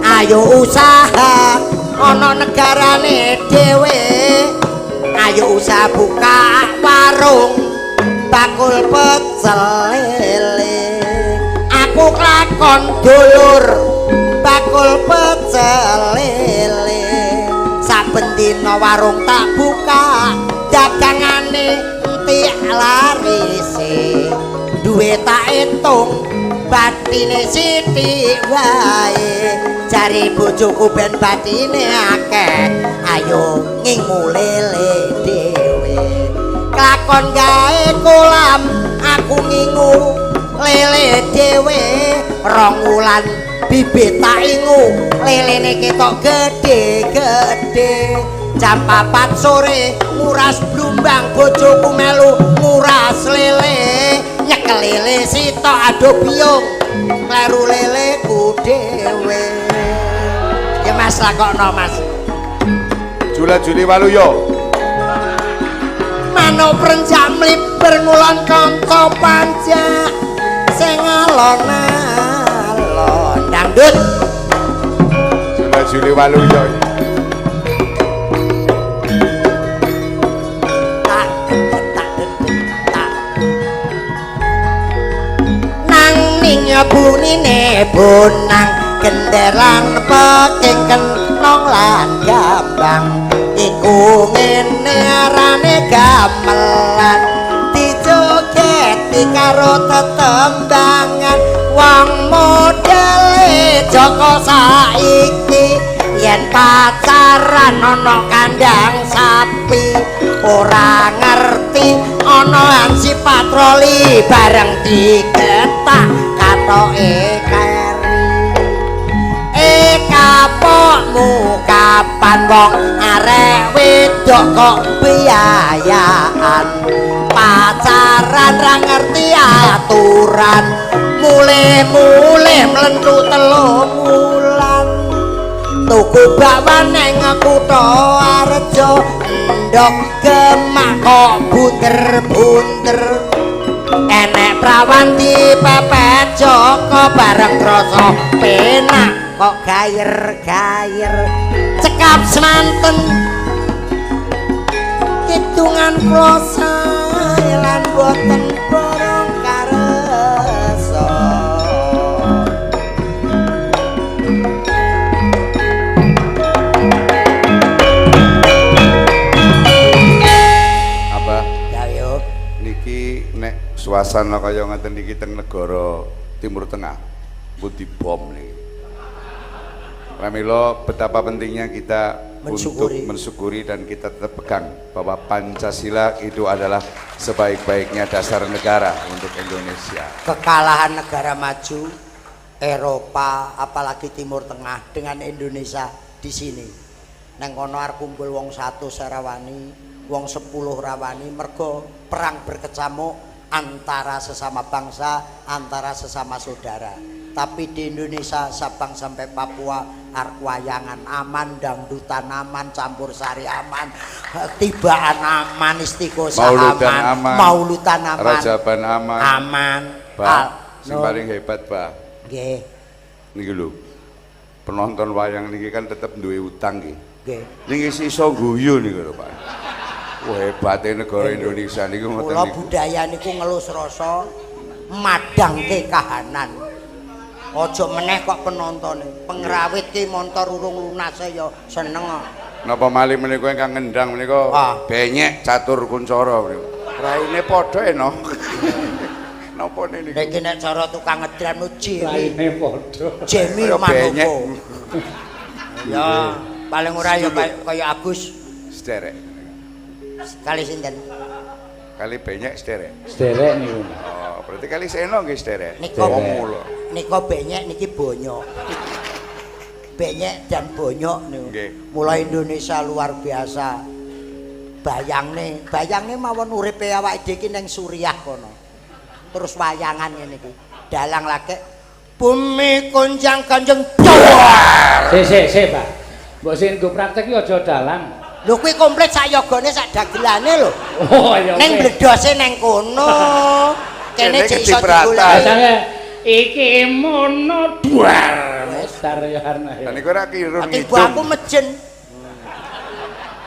Speaker 6: ayo usaha ana negarane dhewe ayo usaha buka warung bakul pecel lele aku kelakon dulur bakul pecel lele saben dina warung tak buka dagangane entik larise duwe tak entung batine sithik wae jari bojoku ben batine akeh ayo ngingu lele dhewe kelakon gawe kolam aku ngingu lele dhewe rong wulan bibit tak ingu lelene ketok gede-gede jam 4 sore nguras blumbang bojoku melu nguras lele nyekel lele sitok aduh biung kleru leleku dhewe ya Mas lakokno Mas
Speaker 7: Jula Juli Waluyo
Speaker 6: manuk prenjak mliber ngulon kanca panjak sing alon-alon dangdut
Speaker 7: Jula Juli Waluyo
Speaker 6: nang ning bunine bonang genderan peking kenong lan gambang iku ngene arane gamelan dijogeti karo tetembangan wong modele Joko saiki yen pacaran ana kandang sapi ora ngerti ana hansi patroli bareng digetak katoke keri kapokmu kapan wong arek wedok kok biayaan pacaran ra ngerti aturan mule-mule mlentu 3 wulan tuku bakwan ning kutha Arjo ndok gemak kok bunder-bunder enek prawan dipepet Joko bareng krasa penak kok gayer-gayer cekap semanten kidungan prosa lan boten borong karesa
Speaker 7: apa
Speaker 6: ya yo
Speaker 7: niki nek suasana kaya ngeten iki teng negara Timur Tengah budi bom niki Pramila betapa pentingnya kita untuk mensyukuri dan kita tetap pegang bahwa Pancasila itu adalah sebaik-baiknya dasar negara untuk Indonesia.
Speaker 6: Kekalahan negara maju Eropa apalagi Timur Tengah dengan Indonesia di sini. Nang kono arep kumpul wong 100 rawani, wong 10 rawani mergo perang berkecamuk antara sesama bangsa, antara sesama saudara. Tapi di Indonesia Sabang sampai Papua arek wayangan aman, dangdutan aman, campur sari aman, tibaan aman, istiqosah aman, maulutan aman,
Speaker 7: rajaban aman,
Speaker 6: aman.
Speaker 7: Pak, sing paling hebat, Pak.
Speaker 6: Nggih.
Speaker 7: Niki lho. Penonton wayang niki kan tetep duwe utang nggih.
Speaker 6: Nggih.
Speaker 7: Niki iso guyu niku lho, Pak. Wah, hebate negara Indonesia niku ngoten
Speaker 6: Kula
Speaker 7: niku.
Speaker 6: budaya niku ngelus rasa madangke kahanan. Ojo meneh kok penontone. Pengrawit ki montor urung lunas ya seneng kok.
Speaker 7: Napa malih menika ingkang ngendang menika benyek catur kuncoro menika. Raine padha eno. Napa niku?
Speaker 6: Nek nek cara tukang ngedram Jemi.
Speaker 1: Raine padha.
Speaker 6: Jemi Manopo. Ya, paling ora ya kaya Agus.
Speaker 7: Sederek.
Speaker 6: Kali sinten?
Speaker 7: Kali benyek sederek.
Speaker 1: Sederek niku.
Speaker 7: Oh, berarti kali seno nggih sederek.
Speaker 6: Nika
Speaker 7: Wong mulo.
Speaker 6: nika benyek niki bonyo. benyek dan bonyok niku.
Speaker 7: Nggih.
Speaker 6: Mulai Indonesia luar biasa. Bayangne mawon uripe awake dhewe iki ning Suriah kono. Terus wayangan ngene iki. Dalang lagi bumi kunjang kanjeng duar.
Speaker 1: Sik, Pak. Mbok sing nggo praktek iki aja dalang.
Speaker 6: Lho kuwi komplit sak yogane sak dagelane lho.
Speaker 1: Oh, ya.
Speaker 6: Ning bledose ning kono. Kene cek iso
Speaker 7: kecipratan.
Speaker 6: digoleki.
Speaker 1: Iki mono duar. Mestar ya Harna.
Speaker 7: Dan iku ora kirun
Speaker 6: Tiba aku mejen.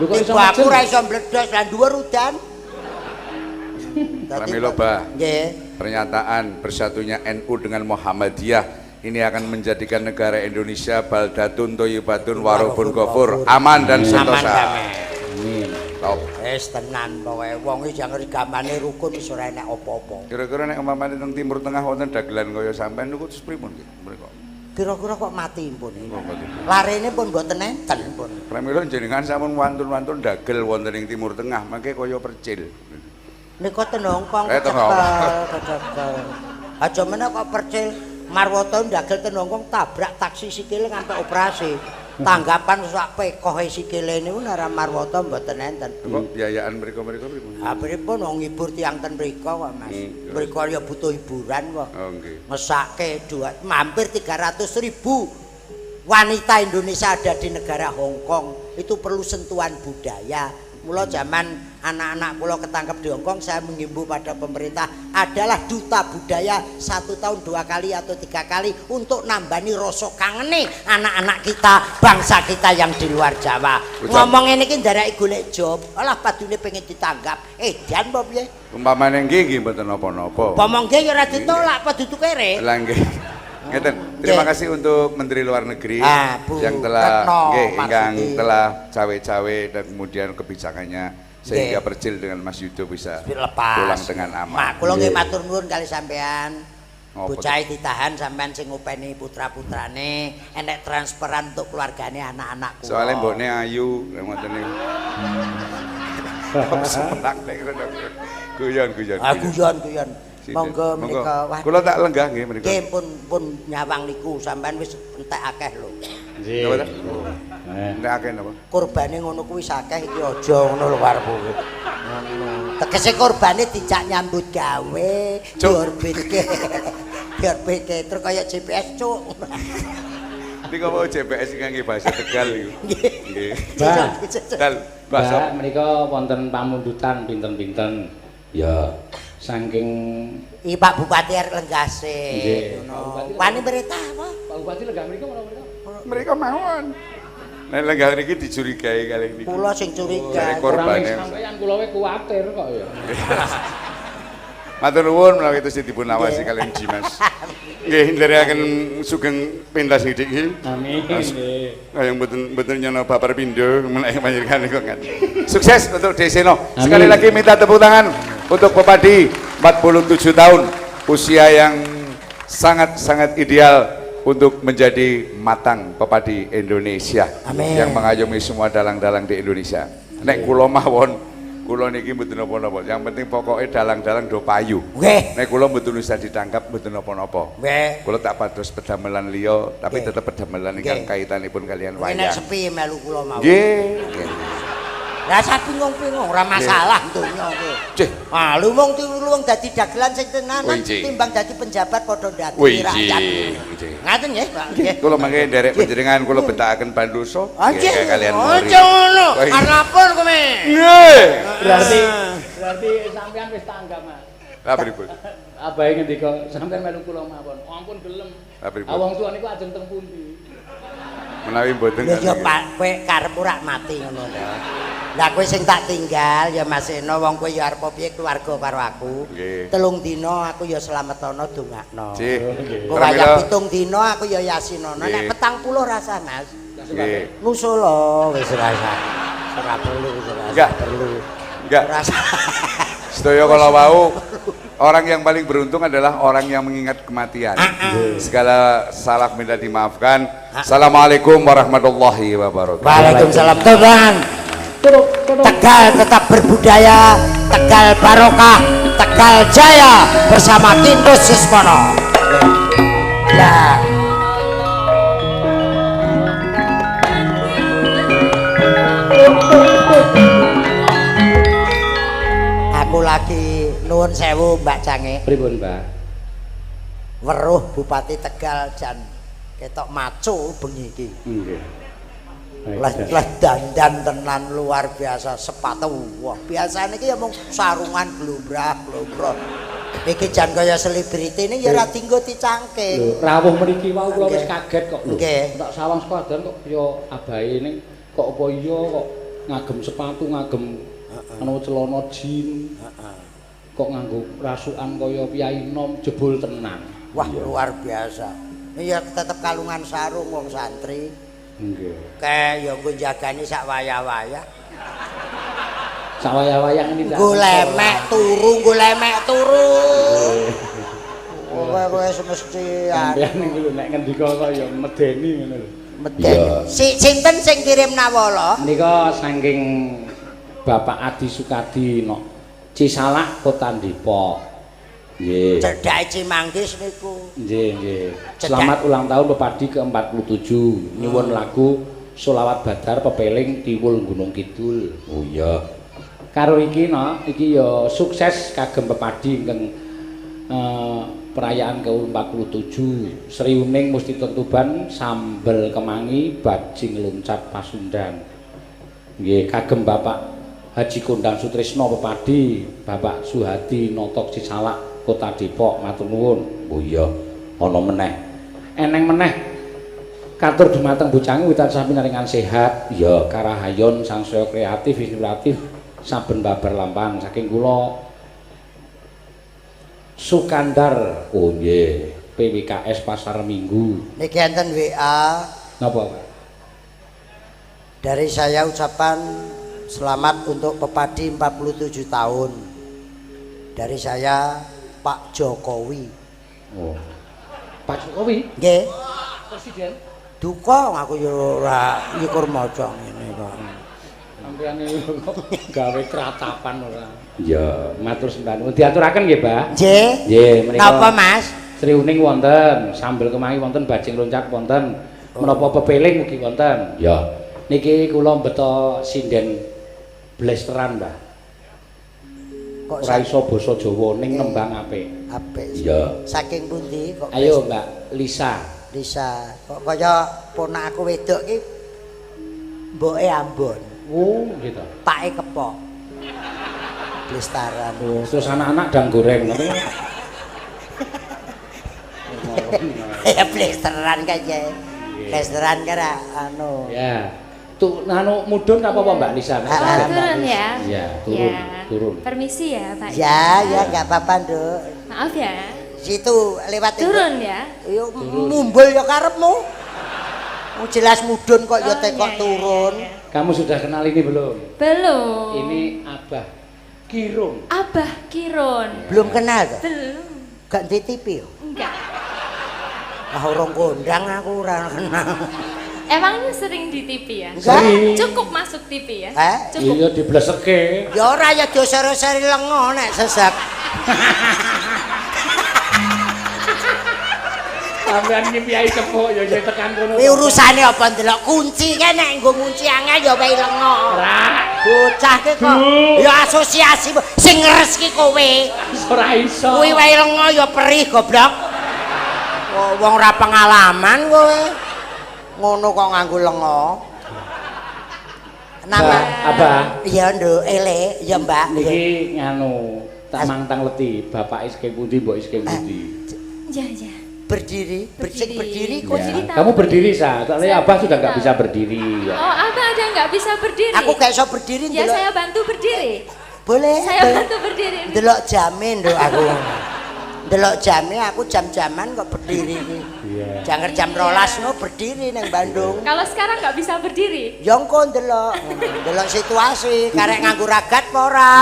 Speaker 1: Lho kok iso
Speaker 6: Tiba aku
Speaker 1: mejen?
Speaker 6: ora iso mbledos lan dhuwur udan.
Speaker 7: Pramila Bah.
Speaker 6: Nggih.
Speaker 7: Pernyataan bersatunya NU dengan Muhammadiyah ini akan menjadikan negara Indonesia baldatun thayyibatun warabun ghafur, aman dan sentosa.
Speaker 1: Amin.
Speaker 7: Top.
Speaker 6: Wis tenan pokoke wong iki jangan gamane rukun wis ora enek apa-apa.
Speaker 7: Kira-kira nek umpamane teng Timur Tengah wonten dagelan kaya sampean niku terus pripun nggih mriku?
Speaker 6: Kira-kira kok mati pun. Larene pun mboten enten pun.
Speaker 7: Pramila jenengan sampun wantun-wantun dagel wonten ing Timur Tengah, mangke kaya percil.
Speaker 6: Nika tenongkong
Speaker 7: tenongkong.
Speaker 6: kecekel. Aja meneh kok percil marwata ndagel tenongkong tabrak taksi sikile nganti operasi. Tanggapan sak pekohe sikile niku nara marwata mboten enten.
Speaker 7: Kok biayaan mereka-mereka pripun?
Speaker 6: Ha pripun wong ngibur tiyang ten mriko kok Mas. Mriko ya butuh hiburan kok.
Speaker 7: Oh nggih.
Speaker 6: Mesake duit hampir 300.000 wanita Indonesia ada di negara Hong Kong. Itu perlu sentuhan budaya. Mula zaman anak-anak kula ketangkep di Hong Kong, saya menghimbau pada pemerintah adalah duta budaya 1 tahun 2 kali atau 3 kali untuk nambani rasa kangene anak-anak kita, bangsa kita yang di luar Jawa. Ngomong ini ki ndareki golek job, alah padune pengen ditanggap. Edan apa piye?
Speaker 7: Umpamane nggih nggih mboten napa-napa.
Speaker 6: Pomong nggih ya ora ditolak, apa dudu kere?
Speaker 7: Lah nggih. Ngeten, terima kasih untuk Menteri Luar Negeri
Speaker 6: Bu
Speaker 7: yang telah
Speaker 6: Retno
Speaker 7: ingkang
Speaker 6: Marsudi.
Speaker 7: telah cawe-cawe dan kemudian kebijakannya sehingga Percil dengan Mas Yudo bisa
Speaker 6: Lepas.
Speaker 7: pulang dengan aman.
Speaker 6: Mak kula nggih matur nuwun kali sampean.
Speaker 7: Ngopo
Speaker 6: Bocah ditahan sampean sing ngopeni putra-putrane, enek transferan untuk keluargane anak-anak kula.
Speaker 7: Soalnya mbokne ayu, ngoten niku. Sepenak nek guyon.
Speaker 6: Guyon. Monggo menika wah.
Speaker 7: Kula tak lenggah nggih menika.
Speaker 6: Nggih pun nyawang niku sampean wis entek akeh lho.
Speaker 7: Napa ta? Nek akeh napa?
Speaker 6: Kurbane ngono kuwi akeh iki aja ngono lho karepku. Ngono. Tegese kurbane dijak nyambut gawe, diorbitke. Diorbitke terus kaya GPS cuk.
Speaker 7: Iki kok JPS ngangge bahasa Tegal iku. Nggih. Tegal
Speaker 1: Bahasa menika wonten pamundutan pinten-pinten. Ya, saking
Speaker 6: Iki Pak Bupati R Lenggase.
Speaker 1: Nggih.
Speaker 6: Ngono. Wani berita apa?
Speaker 1: Pak Bupati lenggah mriku menawa
Speaker 7: Mereka mawon. Nek lenggah niki dicurigai kali niki.
Speaker 6: Kula sing curiga.
Speaker 7: Dari korbane.
Speaker 1: sampeyan kula wae kuwatir kok ya.
Speaker 7: Matur nuwun menawi itu dipun awasi kalian Dimas. Nggih, ndherekaken sugeng pentas sithik iki.
Speaker 1: Amin. Nggih.
Speaker 7: Yang mboten nyono babar pindho menawi panjenengan niku kan. Sukses untuk Deseno. Sekali lagi minta tepuk tangan untuk Pepadi 47 tahun, usia yang sangat-sangat ideal untuk menjadi matang pepadi Indonesia.
Speaker 6: Amin.
Speaker 7: Yang mengayomi semua dalang-dalang di Indonesia. Nek kula mawon, kula niki mboten napa-napa. Yang penting pokoknya dalang-dalang do payu.
Speaker 6: Nggih.
Speaker 7: Nek kula mboten usah ditangkap mboten napa-napa.
Speaker 6: Nggih.
Speaker 7: Kula tak pados pedamelan liya, tapi
Speaker 6: Nggih.
Speaker 7: tetep pedamelan ingkang
Speaker 6: Nggih.
Speaker 7: kaitanipun kalian
Speaker 6: Nek
Speaker 7: wayang.
Speaker 6: sepi melu kula mawon.
Speaker 7: Nggih.
Speaker 6: Lah sak bingung-bingung ora masalah donya iki.
Speaker 7: Cih.
Speaker 6: Ah, lu wong dadi dagelan sing tenanan
Speaker 7: Wiji.
Speaker 6: timbang dadi penjabat padha ndati
Speaker 7: Wiji.
Speaker 6: rakyat.
Speaker 7: Wiji.
Speaker 6: Ngaten nggih, Pak. Nggih.
Speaker 7: Kula mangke nderek panjenengan kula bentakaken bandoso.
Speaker 6: Anjir.
Speaker 7: Nggih, kalian
Speaker 6: Oh,
Speaker 7: mari.
Speaker 6: ngono.
Speaker 7: Wih.
Speaker 6: Arapun kowe.
Speaker 7: Nggih.
Speaker 1: Berarti sampean wis tanggap, Mas.
Speaker 7: Lah pripun?
Speaker 1: Abahe ngendika sampean melu kula mawon. Ampun gelem.
Speaker 7: Lah pripun?
Speaker 1: Wong tuwa niku ajeng teng pundi?
Speaker 7: Menawi mboten
Speaker 6: Lha ya
Speaker 7: kan.
Speaker 6: Pak, kowe karepmu rak mati ngono to. Lah kowe sing tak tinggal ya Mas Eno, wong kowe ya arep piye keluarga karo aku.
Speaker 7: Nggih.
Speaker 6: 3 dina aku ya slametono dongakno.
Speaker 7: Cih.
Speaker 6: Kowe wayah
Speaker 7: Pramila.
Speaker 6: 7 dina aku ya yasinono.
Speaker 7: Nggih.
Speaker 6: Nek 40 rasa Mas.
Speaker 7: Nggih.
Speaker 6: Nusul lho wis rasa. Ora perlu wis rasa.
Speaker 7: Enggak.
Speaker 6: Perlu.
Speaker 7: Enggak.
Speaker 6: Rasa.
Speaker 7: Sedaya kalau wau orang yang paling beruntung adalah orang yang mengingat kematian. Segala salah minta dimaafkan. Assalamualaikum warahmatullahi wabarakatuh.
Speaker 6: Waalaikumsalam Tuhan. Tegal tetap berbudaya, Tegal barokah, Tegal jaya bersama Tindus Sismono. Lah. nuwun sewu Mbak Cange.
Speaker 1: Pripun, Mbak?
Speaker 6: Weruh Bupati Tegal jan ketok maco bengi iki.
Speaker 1: Nggih.
Speaker 6: Lah dandan tenan luar biasa sepatu. Wah, biasane iki ya mung sarungan glombrah-glombrah. Iki jan kaya selebriti ini ya ora dienggo dicangking.
Speaker 1: Lho, rawuh mriki wau kula wis kaget kok lho.
Speaker 6: Nggih.
Speaker 1: Tak sawang sekadan kok ya abahe ning kok apa iya kok ngagem sepatu, ngagem anu celana jin. Kok nganggo rasukan kaya piyai nom jebul tenan.
Speaker 6: Wah, luar biasa. Ya tetep kalungan sarung wong santri.
Speaker 1: Nggih.
Speaker 6: Kayak ya nggo jagani sak wayah-wayah.
Speaker 1: Sak wayah-wayah ini
Speaker 6: Nggo lemek turu. Kowe semesti
Speaker 1: sampeyan niku lho nek ngendika kok ya medeni ngono lho.
Speaker 6: medeni. Sinten sing kirim nawala?
Speaker 1: Nika saking Bapak Adi Sukadi nok Cisalak Kota Depok. Nggih.
Speaker 6: Cedhake Cimanggis niku.
Speaker 1: Nggih. Selamat ulang tahun Pepadi ke-47. Nyuwun lagu Sholawat Badar Pepeling Tiwul Gunung Kidul.
Speaker 2: Oh iya.
Speaker 1: Karo iki iki ya sukses kagem Pepadi ingkang perayaan ke-47. Sriuning Musti Tentuban sambel kemangi bajing loncat Pasundan. Nggih kagem Bapak Haji Kondang Sutrisno Pepadi, Bapak Suhadi Notok Cisalak Kota Depok, matur nuwun.
Speaker 2: Oh iya, ana meneh.
Speaker 1: Eneng meneh katur dumateng bocange witan sami naringan sehat,
Speaker 2: Ya,
Speaker 1: karahayon sangsaya kreatif inspiratif saben babar lampahan saking kula Sukandar.
Speaker 2: oh nggih.
Speaker 1: PWKS Pasar Minggu.
Speaker 6: Niki enten WA.
Speaker 1: Napa, Pak?
Speaker 6: Dari saya ucapan selamat untuk Pepadi 47 tahun. Dari saya Pak Jokowi.
Speaker 1: Oh. Pak Jokowi
Speaker 6: Nggih.
Speaker 1: Presiden.
Speaker 6: Duka aku yo ora nyikur maca ngene kok.
Speaker 1: Sampeyan kok gawe kratapan ora.
Speaker 2: Ya,
Speaker 1: Matur sembah. Diaturaken nggih, Pak.
Speaker 6: Nggih.
Speaker 1: Nggih, menika.
Speaker 6: Napa, Mas?
Speaker 1: Sriuning wonten, sambel kemangi wonten, bajing loncat wonten, menapa pepeling mugi wonten.
Speaker 2: ya.
Speaker 1: Niki kula mbeta sinden blesteran, Mbah.
Speaker 6: Kok
Speaker 1: Ora iso basa Jawa ning nembang apik.
Speaker 6: apik.
Speaker 2: Ya.
Speaker 6: Saking pundi kok?
Speaker 1: Ayo, Mbak Lisa.
Speaker 6: Bisa. Kok kaya ponakku wedok iki mboke Ambon,
Speaker 1: Oh, gitu.
Speaker 6: pake kepok. Blestaran.
Speaker 1: Oh, terus anak-anak dang goreng.
Speaker 6: Ya blesteran kaya. Blesteran kira anu.
Speaker 1: Ya. Tuh anu mudhun apa Mbak Lisa?
Speaker 8: Turun ya.
Speaker 1: Iya, turun,
Speaker 8: Ya.
Speaker 1: turun.
Speaker 8: Permisi ya, Pak.
Speaker 6: Ya, enggak apa-apa, Nduk.
Speaker 8: Maaf ya.
Speaker 6: Situ lewat
Speaker 8: Turun ya.
Speaker 6: Yo mumbul ya karepmu. Jelas mudhun kok ya
Speaker 8: Oh,
Speaker 6: tekok
Speaker 8: iya,
Speaker 6: turun.
Speaker 8: iya, iya.
Speaker 1: Kamu sudah kenal ini belum?
Speaker 8: Belum.
Speaker 1: Ini Abah Kirung.
Speaker 8: Abah Kirun.
Speaker 6: Belum kenal kok.
Speaker 8: Belum.
Speaker 6: Gak di TV yo.
Speaker 8: Enggak.
Speaker 6: Ah urung kondang aku ora kenal.
Speaker 8: Emangnya sering di TV ya?
Speaker 6: Enggak.
Speaker 8: Cukup masuk TV ya?
Speaker 6: Eh?
Speaker 8: Cukup.
Speaker 1: Iya dibleseke.
Speaker 6: Ya ora ya doser-seri lengo nek sesek.
Speaker 1: Sampeyan iki piyai sepuh ya saya tekan kono.
Speaker 6: Kuwi urusane apa ndelok kunci kan nek nggo ngunci angel ya wae lengo.
Speaker 1: Ora.
Speaker 6: Bocah ki kok ya asosiasi sing ngreski kowe.
Speaker 1: Ora iso.
Speaker 6: Kuwi wae lengo ya perih goblok. Oh, wong ora pengalaman kowe. Ngono kok nganggo lengo. Nama
Speaker 1: Abah.
Speaker 6: iya Nduk, ele, ya Mbak.
Speaker 1: Niki nganu tak mangtang leti, bapak iske pundi, mbok iske pundi.
Speaker 8: Ya, ya.
Speaker 6: Berdiri,
Speaker 8: Berdiri.
Speaker 6: berdiri
Speaker 8: Kok
Speaker 6: kok.
Speaker 8: jadi
Speaker 1: Ya,
Speaker 8: tahu?
Speaker 1: kamu berdiri Sa, soalnya
Speaker 8: Saya
Speaker 1: Abah sudah nggak
Speaker 8: tahu.
Speaker 1: bisa berdiri. Ya.
Speaker 8: Oh, Abah ada nggak bisa berdiri?
Speaker 6: Aku gak iso berdiri
Speaker 8: Ya,
Speaker 6: ndelok.
Speaker 8: saya bantu berdiri.
Speaker 6: Boleh.
Speaker 8: Saya
Speaker 6: boleh.
Speaker 8: bantu berdiri.
Speaker 6: Delok jame Nduk aku. Delok jame aku jam-jaman kok berdiri iki.
Speaker 1: Iya.
Speaker 6: Jangan jam 12 no berdiri nang Bandung.
Speaker 8: Kalau sekarang nggak bisa berdiri.
Speaker 6: Ya engko ndelok, ndelok situasi, karek nganggo ragat apa ora.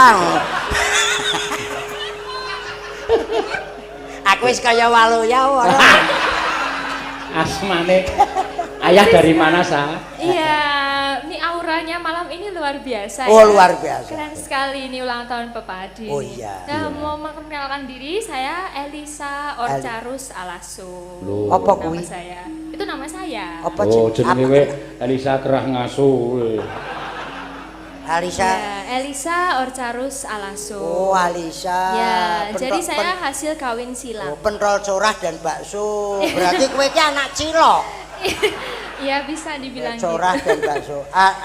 Speaker 6: Aku wis kaya waluya ora.
Speaker 1: Asmane ayah dari mana Sa?
Speaker 8: Iya, ini auranya malam ini luar biasa.
Speaker 6: Oh,
Speaker 8: ya.
Speaker 6: luar biasa.
Speaker 8: Keren sekali ini ulang tahun Pepadi.
Speaker 6: Oh, iya.
Speaker 8: Nah, mau memperkenalkan diri, saya Elisa Orcarus Alaso.
Speaker 1: Loh.
Speaker 6: Apa
Speaker 8: Nama
Speaker 6: kuwi?
Speaker 8: saya. Itu nama saya.
Speaker 6: Apa
Speaker 1: Oh,
Speaker 6: jeneng?
Speaker 1: jenenge we Elisa Kerah Ngasu.
Speaker 6: Alisa.
Speaker 8: Ya, Elisa Orcarus Alaso.
Speaker 6: Oh, Alisa.
Speaker 8: Ya, jadi saya hasil kawin silang.
Speaker 6: Oh, pentol corah dan bakso. Berarti kowe iki anak cilok.
Speaker 8: Iya, bisa dibilang
Speaker 6: Corah
Speaker 8: gitu.
Speaker 6: dan bakso.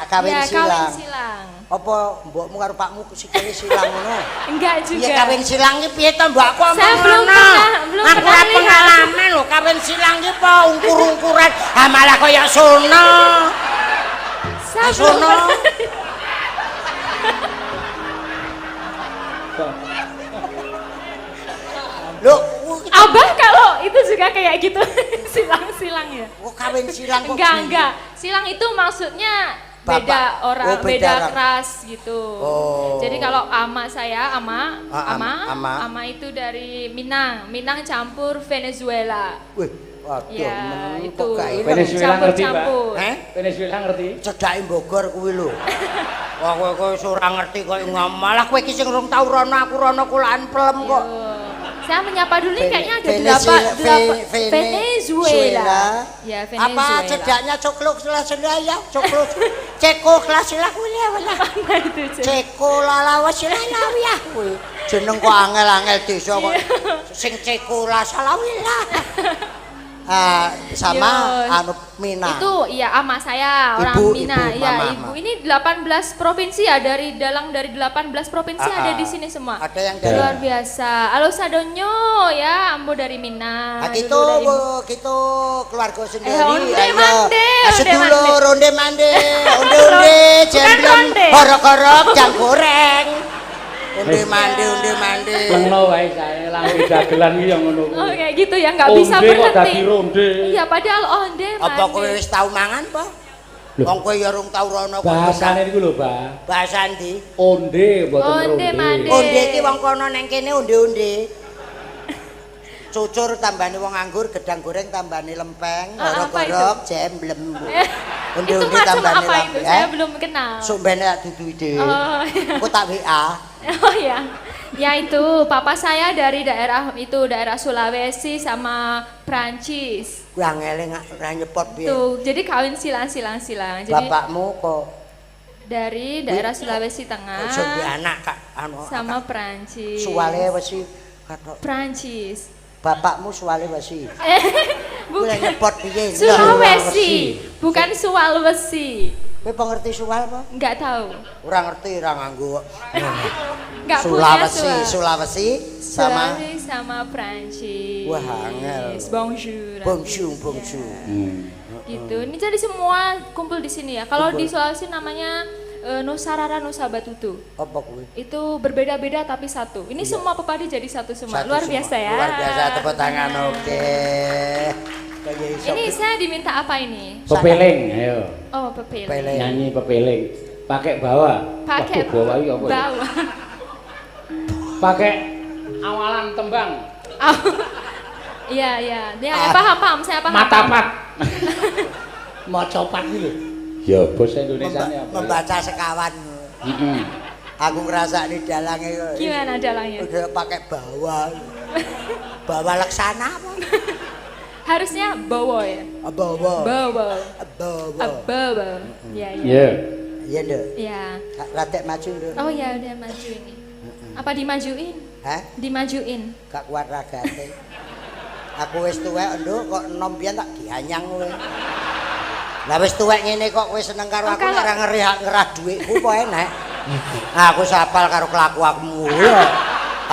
Speaker 6: Kawin
Speaker 8: Ya,
Speaker 6: silang.
Speaker 8: kawin silang.
Speaker 6: Apa mbokmu karo pakmu sikile silang ngono?
Speaker 8: Enggak juga.
Speaker 6: Iya kawin silang iki piye to mbakku omong
Speaker 8: Saya belum
Speaker 6: ngono?
Speaker 8: belum
Speaker 6: Aku
Speaker 8: pernah
Speaker 6: ora
Speaker 8: lihat.
Speaker 6: pengalaman lho kawin silang iki apa ungkur-ungkuran. Ah malah kaya sono.
Speaker 8: Saya belum
Speaker 6: Sono. Lho,
Speaker 8: Abah kalau itu juga kayak gitu silang-silang ya.
Speaker 6: kok kawin silang kok?
Speaker 8: Enggak. Silang itu maksudnya beda
Speaker 6: Bapak.
Speaker 8: orang,
Speaker 6: Oh, beda
Speaker 8: beda
Speaker 6: orang.
Speaker 8: keras gitu.
Speaker 6: Oh.
Speaker 8: Jadi kalau ama saya, ama
Speaker 6: Ama.
Speaker 8: itu dari Minang campur Venezuela.
Speaker 6: Wih, waduh,
Speaker 8: Ya,
Speaker 6: menurut
Speaker 8: itu.
Speaker 6: kok gak ilang.
Speaker 1: Venezuela ngerti, Pak?
Speaker 8: Campur.
Speaker 1: Venezuela ngerti?
Speaker 6: Cedake Bogor kuwi lho. Wah, kowe wis ora ngerti kok ngomong. Malah kowe iki sing urung tau rono, aku rono kulaan pelem kok.
Speaker 8: Saya menyapa dulu ini kayaknya ada Venezuela. Ya, Venezuela.
Speaker 6: Apa cedaknya coklo kelas ya? Coklo Ceko kelas lah kuwi wala.
Speaker 8: Apa itu, Cek?
Speaker 6: Ceko lalawas ya kuwi. Jeneng kok angel-angel desa kok. Sing Ceko la salawila. Sama
Speaker 8: Yo.
Speaker 6: anu Mina.
Speaker 8: Itu iya ama saya orang
Speaker 6: Ibu,
Speaker 8: Mina.
Speaker 6: ibu,
Speaker 8: Ya,
Speaker 6: mama,
Speaker 8: ibu.
Speaker 6: mama.
Speaker 8: Ini 18 provinsi ya dari 18 provinsi ada di sini semua.
Speaker 6: Ada yang dari
Speaker 8: Luar biasa. Alo Sadonyo ya, ambo dari Mina.
Speaker 6: gitu,
Speaker 8: dulu dari-
Speaker 6: gitu keluarga sendiri.
Speaker 8: onde
Speaker 6: ayo.
Speaker 8: mande, onde
Speaker 6: Sedulur,
Speaker 8: mande.
Speaker 6: onde mande, onde jemblem,
Speaker 8: ronde.
Speaker 6: horok-horok, jang goreng. Onde mande.
Speaker 1: Lengno wae saya lambe dagelan iki yang ngono
Speaker 8: Oh
Speaker 1: kuwi.
Speaker 8: kayak gitu ya nggak bisa
Speaker 1: Onde kok
Speaker 8: berhenti.
Speaker 1: dadi ronde.
Speaker 8: Iya padahal onde
Speaker 6: Apa
Speaker 8: mande.
Speaker 6: kowe wis tau mangan apa?
Speaker 1: Loh.
Speaker 6: Wong kowe ya urung tau rono kok.
Speaker 1: Bahasane niku lho, Pak.
Speaker 6: Bahasa ndi?
Speaker 1: Onde mboten
Speaker 8: Onde
Speaker 1: ronde.
Speaker 8: mande.
Speaker 6: Onde iki wong kono neng kene onde-onde. Cucur tambane wong anggur, gedang goreng tambane lempeng,
Speaker 8: Apa
Speaker 6: horok-horok, jemblem.
Speaker 8: Itu
Speaker 6: Onde-onde
Speaker 8: macam
Speaker 6: tambane
Speaker 8: apa itu?
Speaker 6: lambe.
Speaker 8: Saya belum kenal.
Speaker 6: Sumbene tak dudui dhewe.
Speaker 8: Oh, iya.
Speaker 6: Aku tak WA.
Speaker 8: Oh ya, ya itu papa saya dari daerah Sulawesi sama Prancis.
Speaker 6: Kuwi angele ora nyepot piye.
Speaker 8: Tuh, jadi kawin silang. Jadi
Speaker 6: Bapakmu kok
Speaker 8: dari daerah Sulawesi Tengah
Speaker 6: ojo duwe anak Kak anu
Speaker 8: sama Prancis.
Speaker 6: suwale wesi katok.
Speaker 8: Prancis.
Speaker 6: Bapakmu suwale wesi. Kuwi
Speaker 8: Bukan
Speaker 6: nyepot piye?
Speaker 8: Sulawesi, bukan Sulawesi.
Speaker 6: Kowe pengerti suwal apa?
Speaker 8: Enggak tahu.
Speaker 6: Ora ngerti, ora nganggo.
Speaker 8: Enggak punya
Speaker 6: Sulawesi sama
Speaker 8: Sulawesi sama Prancis.
Speaker 6: Wah, angel.
Speaker 8: Bonjour.
Speaker 6: Bongsu.
Speaker 8: Gitu. Ini jadi semua kumpul di sini ya. Kalau di Sulawesi namanya Nusarara Nusa Batutu.
Speaker 6: Apa kuwi?
Speaker 8: Itu berbeda-beda tapi satu. Ini semua pepadi jadi satu semua.
Speaker 6: Satu
Speaker 8: Luar
Speaker 6: semua.
Speaker 8: biasa ya.
Speaker 6: Luar biasa, tepuk tangan. Oke. Kayak iso.
Speaker 8: Ini saya diminta apa ini?
Speaker 1: Pepeling, ayo.
Speaker 8: Oh, pepil.
Speaker 6: Pele.
Speaker 1: Nyanyi pepeling. Pakai bawa.
Speaker 8: Pakai
Speaker 1: Waduh, bawa iki apa? ya?
Speaker 8: bawa.
Speaker 1: Pakai awalan tembang.
Speaker 8: Iya. Dia paham, saya paham.
Speaker 1: Matapat. Macapat iki lho. Ya bahasa Indonesia apa?
Speaker 6: Membaca sekawan.
Speaker 1: Heeh.
Speaker 6: Aku ngerasa di dalangnya
Speaker 8: Gimana dalangnya?
Speaker 6: udah pakai bawa. Bawa laksana apa?
Speaker 8: Harusnya bawa ya.
Speaker 6: Bawa.
Speaker 8: Bawa.
Speaker 6: Bawa.
Speaker 8: Bawa. Iya.
Speaker 1: Ya.
Speaker 6: Iya deh.
Speaker 8: Iya.
Speaker 6: Ratek maju deh.
Speaker 8: Oh ya udah maju ini. Apa dimajuin?
Speaker 6: Hah?
Speaker 8: Dimajuin.
Speaker 6: Gak kuat ragate. Aku wis tuwek nduk kok enom pian tak dianyang kowe. Lah wis tuwek ngene kok kowe seneng karo aku ora ngerah dhuwitku apa enek. Nah, aku sapal karo kelakuanmu.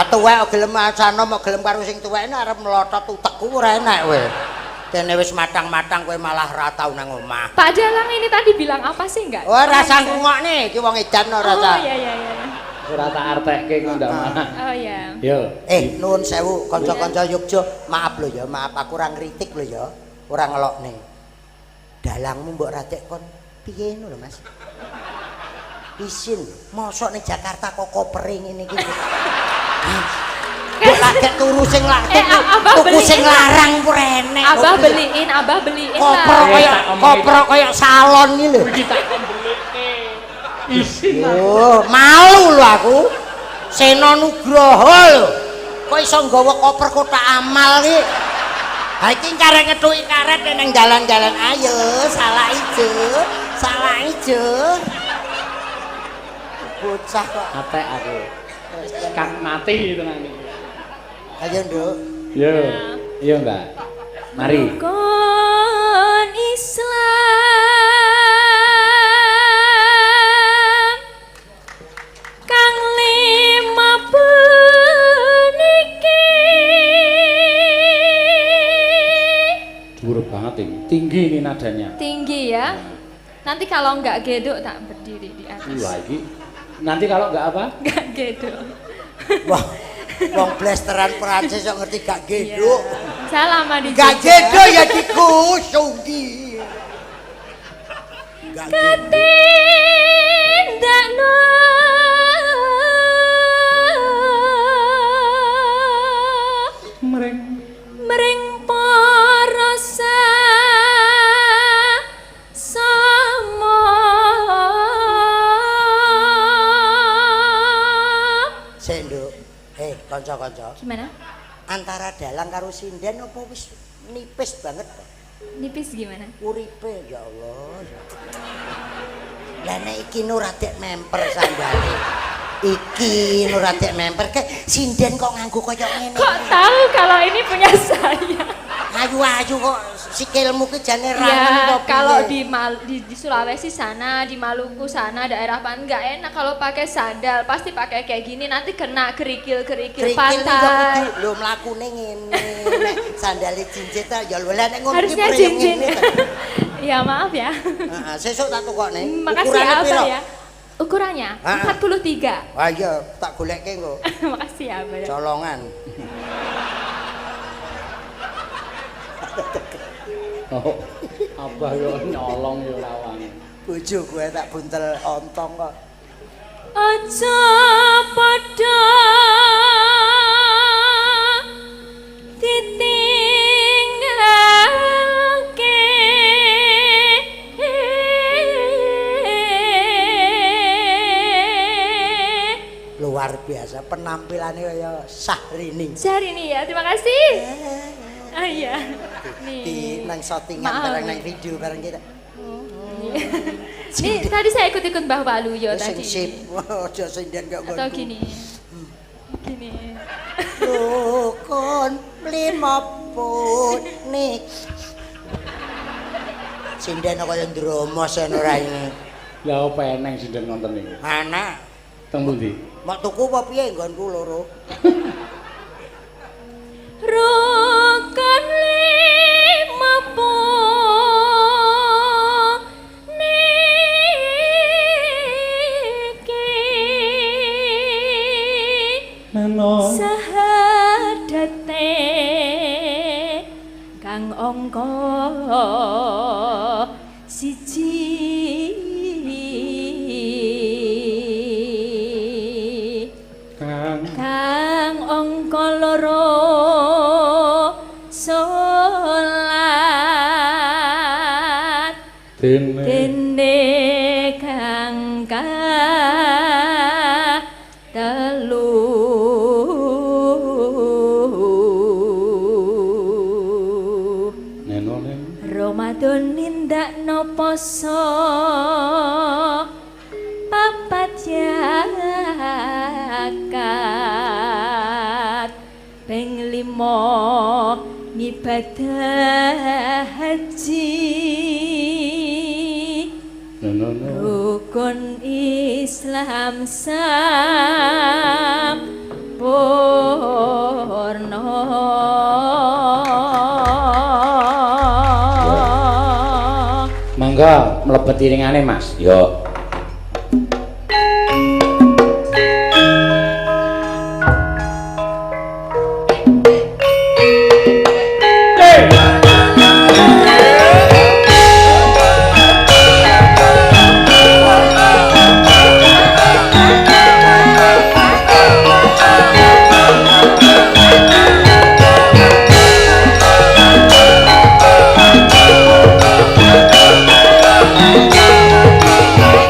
Speaker 6: Tuwek kok gelem ancana kok gelem karo sing tuwek arep melotot utekku ora enek kowe. Dene wis matang-matang kowe malah ra tau nang omah.
Speaker 8: Pak Dalang ini tadi bilang apa sih enggak?
Speaker 6: Oh, rasa ngokne iki wong edan ora
Speaker 8: Oh
Speaker 6: ta.
Speaker 8: iya.
Speaker 1: Ora tak artekke ku ndak mana.
Speaker 8: Oh iya.
Speaker 1: Yo.
Speaker 6: Nuwun sewu kanca-kanca Yogya, maaf lho ya, maaf aku ora ngritik lho ya, ora ngelokne. Dalangmu mbok ratek kon piye ngono lho Mas? Isin, mosok ning Jakarta kok kopering ngene iki. Kok lagi turu sing lagi tuku sing larang ku renek.
Speaker 8: Abah beliin
Speaker 6: Koper kaya salon iki lho.
Speaker 1: Iki tak kembelike. Isin.
Speaker 6: Oh, malu lho aku. Sena Nugroho lho. Kok iso nggawa koper kotak amal iki? Ha iki karek ngethuki karet ning dalan-dalan. Ayo, salah ijo. bocah kok.
Speaker 1: Atek aku. Kang mati tenan iki.
Speaker 6: Ayo, Nduk.
Speaker 1: Yo. Iya, Mbak. Mari.
Speaker 8: Kon Islam kang lima puniki
Speaker 1: Dhuwur banget ini. Tinggi ini nadanya.
Speaker 8: tinggi ya. Nanti kalau nggak geduk tak berdiri di atas.
Speaker 1: Wah, iki nanti kalau enggak apa?
Speaker 8: Nggak geduk.
Speaker 6: Wah, wong blasteran Prancis kok ngerti gak geduk.
Speaker 8: Saya lama di
Speaker 6: Gak
Speaker 8: Jogja.
Speaker 6: geduk ya dikusunggi. Gak geduk.
Speaker 8: Ketindakno
Speaker 1: Mering.
Speaker 8: mring para sasama.
Speaker 6: Sik, Nduk. Kanca-kanca.
Speaker 8: Gimana?
Speaker 6: Antara dalang karo sinden apa wis nipis banget kok?
Speaker 8: Nipis gimana?
Speaker 6: Uripe ya Allah. Lah nek iki nuradek memper sandale. Iki nuradek memper ke sinden kok nganggo kaya ngene.
Speaker 8: Kok tahu kalau ini punya saya?
Speaker 6: Ayu-ayu kok sikilmu ki jane rangen
Speaker 8: Ya,
Speaker 6: kok.
Speaker 8: kalau
Speaker 6: piye?
Speaker 8: di Sulawesi sana, di Maluku sana, daerah pan nggak enak kalau pakai sandal, pasti pakai kayak gini nanti kena kerikil-kerikil
Speaker 6: Krikil iki kok
Speaker 8: pantai.
Speaker 6: kudu lho mlakune ngene. Nek sandale cincit ta ya lho lah nek ngono ki
Speaker 8: Harusnya
Speaker 6: priyong
Speaker 8: cincin.
Speaker 6: ngene ta.
Speaker 8: Ya maaf ya.
Speaker 6: Heeh, sesuk tak tukokne.
Speaker 8: Makasih
Speaker 6: Ukurane
Speaker 8: ya
Speaker 6: piro?
Speaker 8: Abah ya. Ukurannya
Speaker 6: Ah.
Speaker 8: 43.
Speaker 6: Ah iya, tak goleke engko.
Speaker 8: Makasih ya Abah. Ya.
Speaker 6: Colongan.
Speaker 1: Oh, abah yo nyolong yo lawang.
Speaker 6: Bojo gue tak buntel ontong kok.
Speaker 8: Aja padha ditinggalke
Speaker 6: Luar biasa penampilannya kaya Syahrini.
Speaker 8: Syahrini ya, terima kasih. Ah iya.
Speaker 6: Di
Speaker 8: Nih.
Speaker 6: nang shootingan
Speaker 8: Maaf,
Speaker 6: bareng
Speaker 8: nih.
Speaker 6: nang video bareng kita.
Speaker 8: Ini tadi saya ikut-ikut Mbah Waluyo
Speaker 6: Sing
Speaker 8: tadi.
Speaker 6: sip. Aja sinden gak
Speaker 8: Atau gini. Gini.
Speaker 6: Rukun lima punik. Sinden kaya ndromos ora ini.
Speaker 1: Lah apa eneng sinden ngonten niku?
Speaker 6: Anak,
Speaker 1: Teng pundi?
Speaker 6: mak tuku apa piye nggonku loro?
Speaker 8: Rukun lima puniki
Speaker 1: Neno.
Speaker 8: sahadate kang angka siji kang angka loro salat dene kang telu
Speaker 1: Neno ning.
Speaker 8: Ramadan nindakno poso papat zakat ping 5 ngibadah haji
Speaker 1: Neno.
Speaker 8: rukun Islam sampurna.
Speaker 1: Mangga mlebet iringane, Mas.
Speaker 2: Yo.
Speaker 8: Thank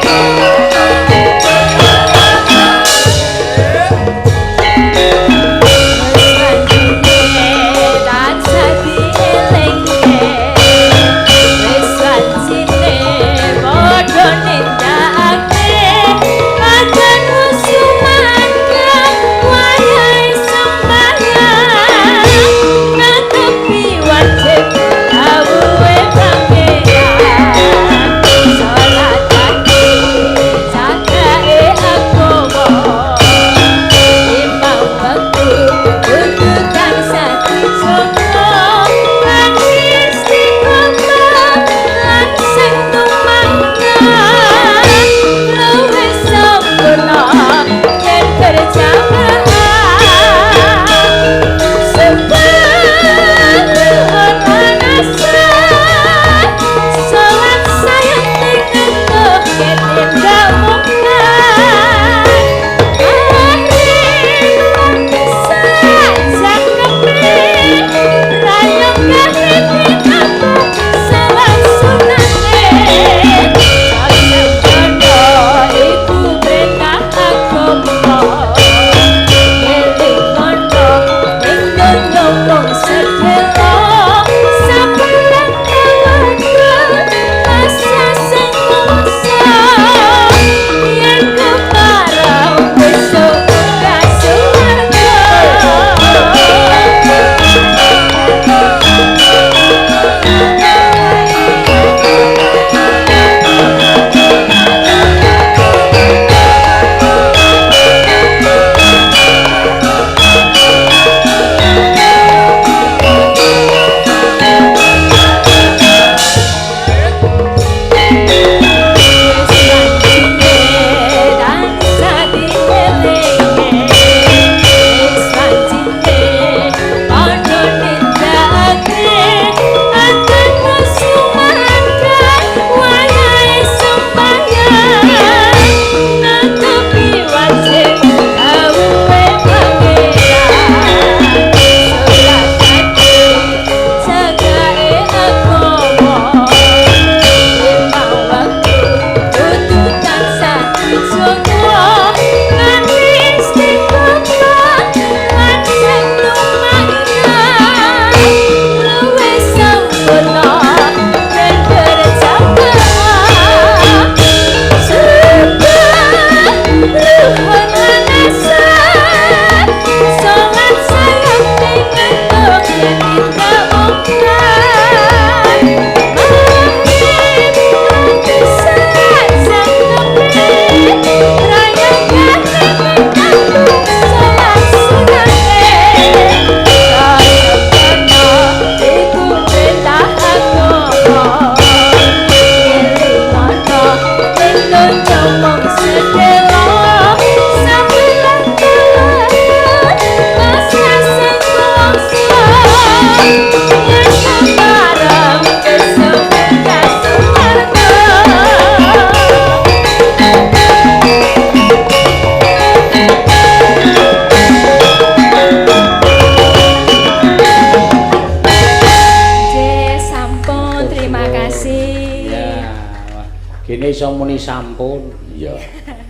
Speaker 1: iso muni sampun.
Speaker 2: Iya.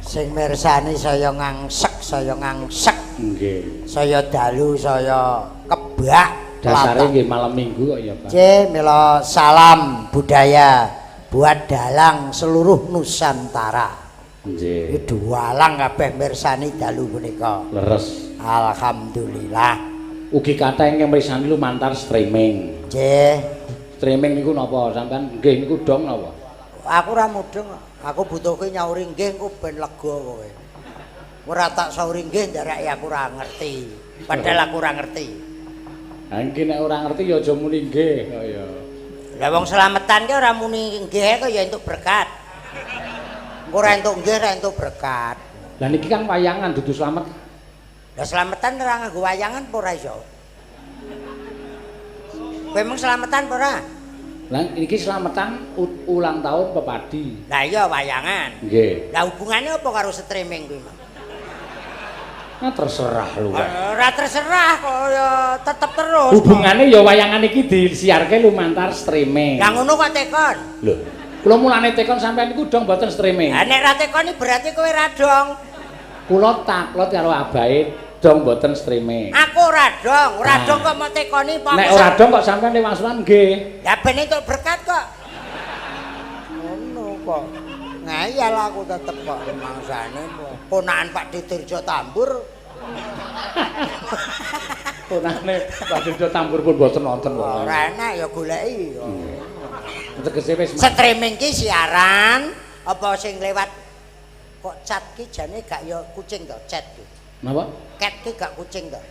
Speaker 6: Sing mirsani saya ngangsek, saya ngangsek.
Speaker 1: Nggih.
Speaker 6: Saya dalu, saya kebak.
Speaker 1: Dasare nggih malam Minggu kok ya, Pak.
Speaker 6: Mila salam budaya buat dalang seluruh Nusantara.
Speaker 1: Nggih.
Speaker 6: Dualang kabeh mirsani dalu punika.
Speaker 1: Leres.
Speaker 6: Alhamdulillah.
Speaker 1: Ugi kathah ingkang mirsani lumantar streaming.
Speaker 6: Nggih.
Speaker 1: Streaming niku napa sampean? Nggih niku dong napa?
Speaker 6: Aku ora mudeng. Aku butuhke nyauri nggih engko ben lega kowe. Ora tak sauri nggih ndarake aku ora ngerti. Padahal aku ora ngerti.
Speaker 1: Ha iki nek ora ngerti ya aja muni nggih kaya.
Speaker 6: Lah wong slametan ki ora muni nggih kok ya entuk berkat. Engko ora entuk nggih ora entuk berkat.
Speaker 1: Lah niki kan wayangan dudu slamet.
Speaker 6: Lah slametan ora nganggo wayangan apa ora iso? Kowe mung slametan apa ora?
Speaker 1: Lah iki slametan ulang tahun pepadi.
Speaker 6: Lah iya wayangan.
Speaker 1: Nggih.
Speaker 6: Lah hubungannya apa karo streaming kuwi, Mas?
Speaker 1: Nah terserah lu kan.
Speaker 6: Ora terserah kok ya tetep terus.
Speaker 1: Hubungane ya wayangan iki disiarke lumantar streaming.
Speaker 6: Lah ngono kok tekon.
Speaker 1: Lho, kula mulane tekon sampean niku dong mboten streaming.
Speaker 6: Lah nek ra tekoni berarti kowe ra dong.
Speaker 1: Kula taklot karo abahe dong mboten streaming.
Speaker 6: Aku ora dong kok mau tekoni apa.
Speaker 1: Nek ora dong kok sampean ning wangsulan nggih.
Speaker 6: Ya ben entuk berkat kok. Ngono kok. Ngayal aku tetep kok mangsane ponakan Pak Ditirjo Tambur.
Speaker 1: Ponakane Pak Ditirjo Tambur pun mboten nonton kok.
Speaker 6: Ora enak ya goleki.
Speaker 1: Tegese wis
Speaker 6: Streaming ki siaran apa sing lewat kok chat ki jane gak ya kucing to chat ki.
Speaker 1: Napa?
Speaker 6: Cat ki gak kucing to.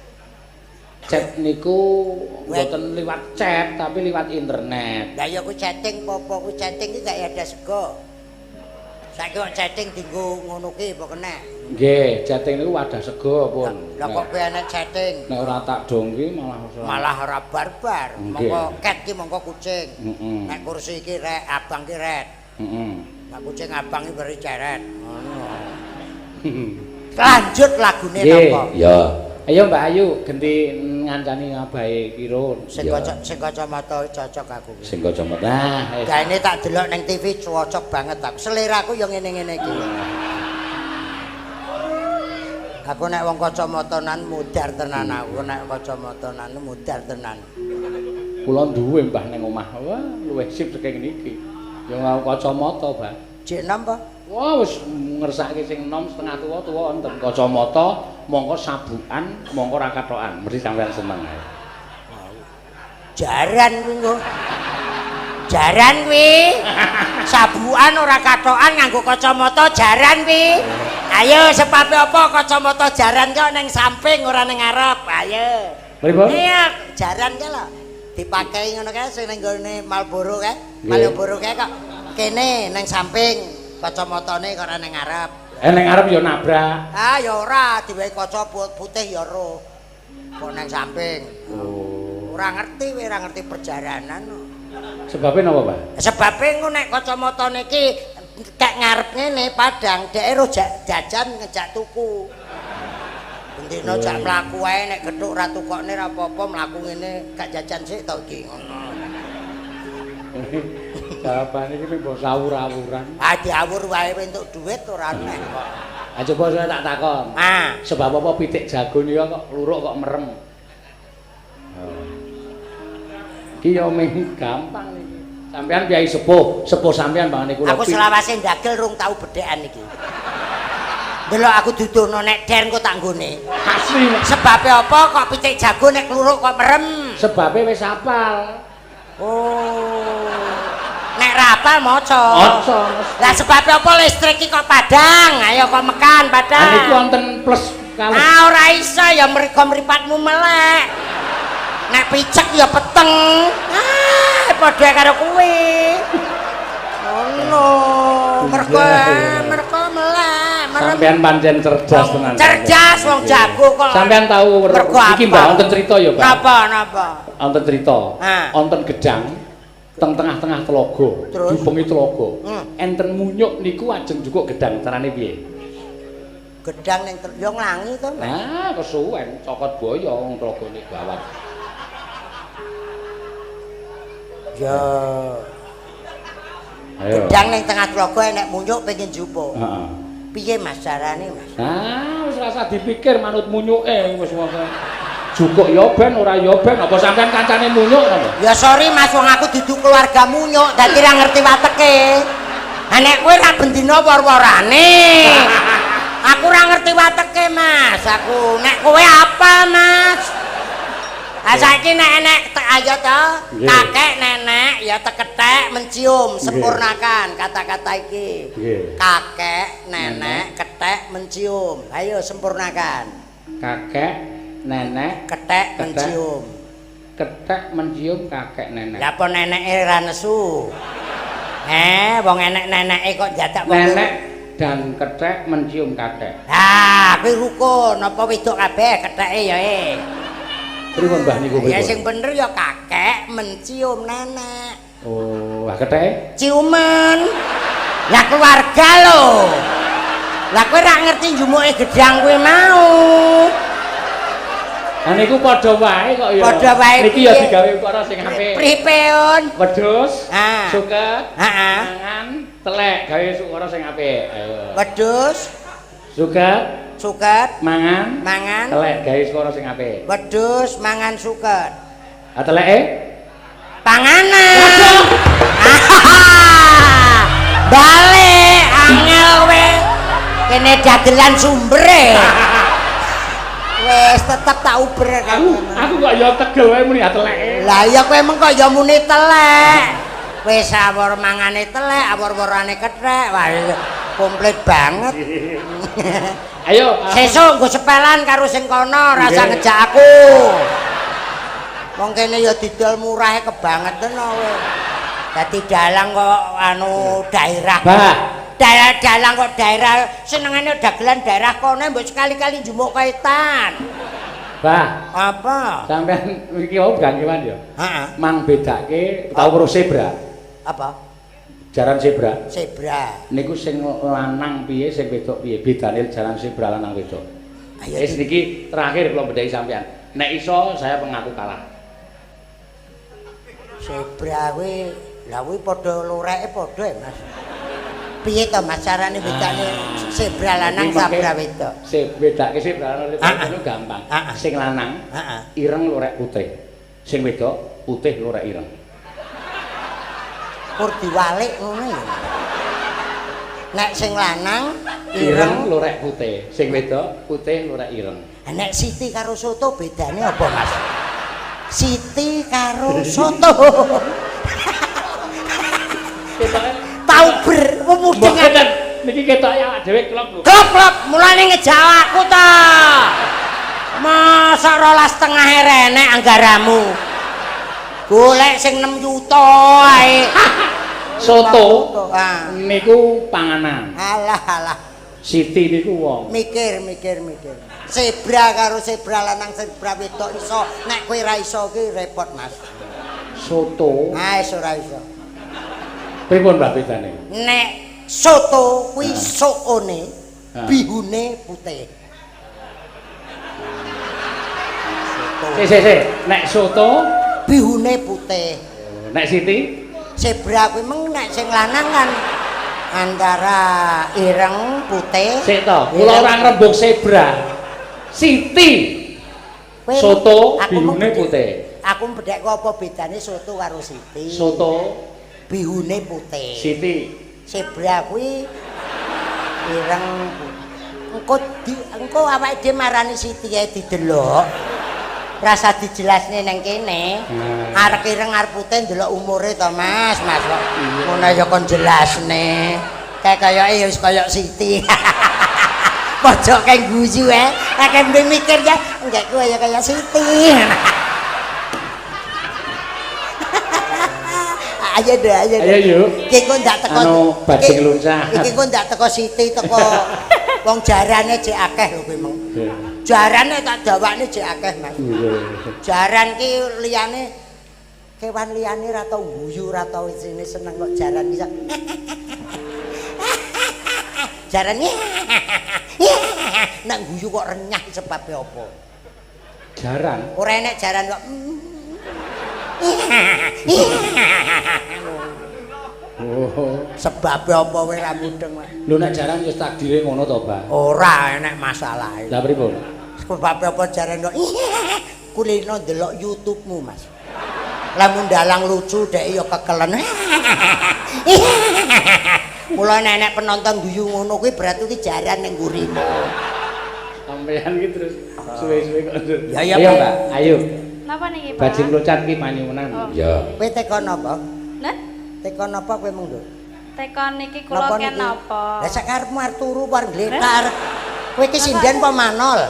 Speaker 1: Chat niku mboten liwat chat tapi liwat internet.
Speaker 6: Lah ya ku chatting apa ku chatting ki gak ada sego. Saiki kok chatting dienggo ngono ki apa kena?
Speaker 1: Nggih, chatting niku wadah sego pun.
Speaker 6: Lah kok kowe enek chatting?
Speaker 1: Nek ora tak dongki
Speaker 6: Malah ora barbar. Monggo cat ki monggo kucing. Nek kursi iki rek, abang ki red. Nek kucing abang ki beri ceret. Ngono. Lanjut lagune napa?
Speaker 2: Ya.
Speaker 1: Ayo Mbak Ayu ganti ngancani abahe Kirun.
Speaker 6: Sing kacamata cocok aku.
Speaker 2: Sing kacamata. Nah,
Speaker 6: Gaene tak delok ning TV cocok banget aku. Seleraku ya ngene-ngene iki. Aku nek wong kacamatanan mudar tenan aku, nek kacamatanan mudar tenan.
Speaker 1: Kula duwe Mbah ning omah. Wah, luwih sip saking niki. Ya ngau kacamata, Mbah.
Speaker 6: Cek napa?
Speaker 1: Wah, wis ngersake sing enom setengah tuwa wonten kacamata, mongko sabukan, mongko ra kathokan. Mesti sampean seneng ae.
Speaker 6: Jaran kuwi nggo. Jaran kuwi. Sabukan ora kathokan nganggo kacamata jaran kuwi. Ayo sepape apa kacamata jaran kok ning samping ora ning ngarep. Ayo.
Speaker 1: Pripun?
Speaker 6: Iya, jaran ki lho. Dipakai ngono kae sing ning gone Marlboro kae. Marlboro kae kok kene ning samping. Kacamatane kok ora ning ngarep.
Speaker 1: Ning ngarep ya nabrak.
Speaker 6: Ah ya ora, diwehi kaca putih ya ora. Kok ning samping.
Speaker 1: Oh.
Speaker 6: Ora ngerti, ora ngerti perjalanan.
Speaker 1: Sebabe napa, Pak?
Speaker 6: Sebabe engko nek kacamatane iki kek ngarep ngene padang, dhek ro jajan ngejak tuku. Bendina jak mlaku wae nek gethuk ra tukokne ra apa-apa mlaku ngene gak jajan sik to iki ngono.
Speaker 1: Jawabane iki mbok sawur-awuran.
Speaker 6: Ah diawur wae entuk dhuwit ora aneh kok.
Speaker 1: Ah coba saya tak takon.
Speaker 6: Ah,
Speaker 1: Sebab apa pitik jago niku kok luruk kok merem? Ki yo meh gampang iki. Sampean piyai sepuh sampean bangane kula.
Speaker 6: aku selawase ndagel rung tau bedhekan iki. Delok aku dudono nek den kok tak nggone.
Speaker 1: Asli.
Speaker 6: Sebabe apa kok pitik jago nek luruk kok merem?
Speaker 1: Sebabe wis hafal.
Speaker 6: Oh. Nek ra hafal maca.
Speaker 1: Maca.
Speaker 6: Lah sebabe apa listrik iki kok padang? Ayo kok mekan padang.
Speaker 1: Niku wonten plus kalih.
Speaker 6: Ah ora iso ya mriko-mripatmu melek. Nek picek ya peteng. Ah padha karo kuwi. Ngono. Mergo melek.
Speaker 1: Sampean pancen cerdas tenan.
Speaker 6: Cerdas wong jago kok.
Speaker 1: Sampean tahu iki Mbak wonten crita ya, Pak?
Speaker 6: Napa?
Speaker 1: Wonten crita.
Speaker 6: Ah.
Speaker 1: Wonten gedang teng tengah-tengah telaga.
Speaker 6: Terus?
Speaker 1: Dibengi telaga. Enten munyuk niku ajeng jukuk gedang carane piye?
Speaker 6: Gedang ning yo nglangi to.
Speaker 1: Nah, kesuwen cokot boyo wong tlagane gawat.
Speaker 6: Ya. Gedang ning tengah tlaga enek munyuk pengen jupuk.
Speaker 1: Heeh.
Speaker 6: Piye Mas carane, Mas?
Speaker 1: Ah, wis rasa dipikir manut munyuke wis wong jukuk ya ben ora ya ben apa sampean kancane munyuk napa?
Speaker 6: Ya sorry Mas, wong aku dudu keluarga munyuk, dadi ra ngerti wateke. Nek kowe ra bendina war-warane. Aku ora ngerti wateke, Mas. Aku nek kowe apa, Mas? Saiki nek enek ayo to, kakek nenek ya tekethek mencium, sempurnakan kata-kata iki. Kakek nenek kethek mencium. Ayo sempurnakan.
Speaker 1: Kakek nenek
Speaker 6: Kethek mencium.
Speaker 1: kethek mencium kakek nenek.
Speaker 6: Lah apa neneke ra nesu? Wong enek-neneke kok jadak wong
Speaker 1: Nenek dan kethek mencium kakek.
Speaker 6: kuwi rukun apa wedok kabeh ketheke ya
Speaker 1: Pripun Mbah niku pripun?
Speaker 6: Ya sing bener ya kakek mencium nenek.
Speaker 1: Oh, lah ketheke?
Speaker 6: Ciuman. Lah keluarga lho. Lah kowe ra ngerti njumuke gedang kuwi mau.
Speaker 1: Lah niku padha wae kok ya.
Speaker 6: Padha wae.
Speaker 1: Niki ya digawe ukara sing apik.
Speaker 6: Pripeun?
Speaker 1: Wedhus, suket,
Speaker 6: Heeh.
Speaker 1: mangan, telek gawe ukara sing apik. Ayo.
Speaker 6: Wedhus,
Speaker 1: Suket, mangan, telek gawe ukara sing apik.
Speaker 6: wedhus mangan suket.
Speaker 1: Ah teleke?
Speaker 6: Panganan. Balik angel we. Kene dagelan sumbere. Wes tetep tak uber kamu.
Speaker 1: Aku kok ya tegel wae muni teleke.
Speaker 6: Lah iya kowe meng kok ya muni telek. Wis awor mangane telek, awor-worane kethek. Wah komplit banget.
Speaker 1: Ayo,
Speaker 6: Sesuk nggo sepelan karo sing kono, rasa ngejak aku. Wong kene ya didol murahe kebangetan kowe. Dadi dalang kok anu daerah.
Speaker 1: Bah.
Speaker 6: Dalang kok daerah senengane dagelan daerah kono mbok sekali-kali njumuk kaitan.
Speaker 1: Bah.
Speaker 6: Apa?
Speaker 1: Sampean iki wau gangguan ya?
Speaker 6: Heeh.
Speaker 1: Mang bedake tau weruh zebra.
Speaker 6: Apa?
Speaker 1: Jaran zebra.
Speaker 6: Zebra.
Speaker 1: Niku sing lanang piye, sing wedok piye? Bedane jaran zebra lanang wedok.
Speaker 6: Ayo
Speaker 1: Wis niki terakhir kula bedhaki sampean. Nek iso saya pengaku kalah.
Speaker 6: Zebra kuwi lha kuwi padha loreke padha ya, Mas. Piye to Mas carane bedane zebra lanang zebra wedok?
Speaker 1: Bedake zebra lanang wedok itu gampang. Sing lanang ireng lorek putih. Sing wedok putih lorek ireng.
Speaker 6: Kur diwalik ngono ya. Nek sing lanang
Speaker 1: ireng lorek putih, sing wedok putih lorek ireng.
Speaker 6: Nek Siti karo soto bedane apa, Mas? Siti karo soto. Tau ber pemudingan.
Speaker 1: Niki ketoke awak dhewe klop lho.
Speaker 6: Klop, mulane ngejaw aku ta. Masa 12,5 renek anggaramu. Golek sing 6 juta ae.
Speaker 1: Soto niku panganan.
Speaker 6: Alah.
Speaker 1: Siti niku wong.
Speaker 6: Mikir. Zebra karo zebra lanang zebra wedok iso. Nek kowe ra iso ki repot, Mas.
Speaker 1: Soto.
Speaker 6: Wis ora iso.
Speaker 1: Pripun Mbak bedane?
Speaker 6: Nek soto kuwi sokone, bihune putih.
Speaker 1: Sik. Nek soto
Speaker 6: bihune putih.
Speaker 1: Nek Siti?
Speaker 6: Zebra kuwi meng nek sing lanang kan antara ireng putih.
Speaker 1: Sik to, kula ora ngrembug zebra. Siti. Soto bihune putih.
Speaker 6: Aku mbedhek apa bedane soto karo Siti?
Speaker 1: Soto
Speaker 6: bihune putih.
Speaker 1: Siti.
Speaker 6: Zebra kuwi ireng. Engko awake dhewe marani Siti ae didelok. Rasa dijelasne nang kene. Arek ireng arep putih ndelok umure to, Mas. Mas kok ngono ya kon jelasne. Kayak kayake ya wis kaya Siti. Pojok kayak guyu akeh mikir ya enggak kuwi ya kaya Siti. Ayo yuk. Iki kok ndak teko.
Speaker 1: Anu bajing loncat.
Speaker 6: Iki kok ndak teko Siti teko wong jarane jek akeh lho kuwi meng. Jarane tak dawakne jek akeh, Mas. Jaran ki liyane kewan liyane ra tau guyu, ra tau isine seneng kok jaran bisa. Jarannya nak guyu kok renyah sebabnya apa?
Speaker 1: Jaran.
Speaker 6: Ora enek jaran kok.
Speaker 1: Oh.
Speaker 6: Sebabe apa kowe ra mudeng wae?
Speaker 1: Lho nek jarang wis takdire ngono to, Mbak.
Speaker 6: Ora enek masalahe.
Speaker 1: Lah pripun?
Speaker 6: Sebabe apa jarene kulino ndelok YouTube-mu, Mas. Lamun dalang lucu dek ya kekelen. Mula nenek penonton guyu ngono kuwi berarti ki jaran ning ngurimu.
Speaker 1: Sampeyan ki terus suwe-suwe kok.
Speaker 6: Ya ya,
Speaker 1: ayo, Mbak. Ayo.
Speaker 8: Napa niki, Pak?
Speaker 1: Bajing locat ki panyuwunan.
Speaker 8: Oh.
Speaker 1: Ya.
Speaker 6: Kowe teko napa?
Speaker 8: Nah,
Speaker 6: Teko napa kowe mung, Nduk?
Speaker 8: tekon niki kula
Speaker 6: Napa
Speaker 8: ken
Speaker 6: niki?
Speaker 8: napa?
Speaker 6: Lah sakarepmu arep turu par ngletar. Kowe iki sinden apa manol?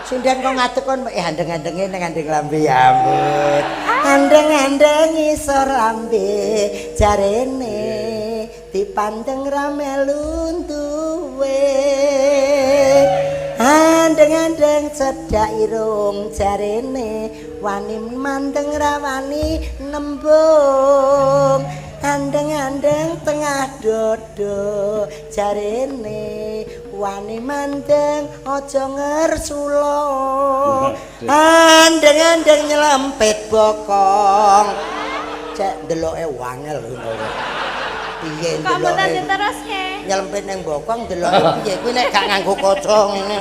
Speaker 6: Sinden kok ngadeg kon andeng-andenge ning andeng lambe ya ampun. Andeng-andeng isor lambe jarene dipandeng ra melu duwe. Andeng-andeng cedak irung jarene wani mandeng ra wani nembung. Andeng-andeng tengah dodo jarene wani mandeng aja ngersula. Andeng-andeng nyelempit bokong cek ndeloke wangel ngono. Piye
Speaker 8: Kok mboten
Speaker 6: ndeloke
Speaker 8: diteruske?
Speaker 6: nyelempit ning bokong ndeloke piye kuwi nek gak nganggo kaca ngene.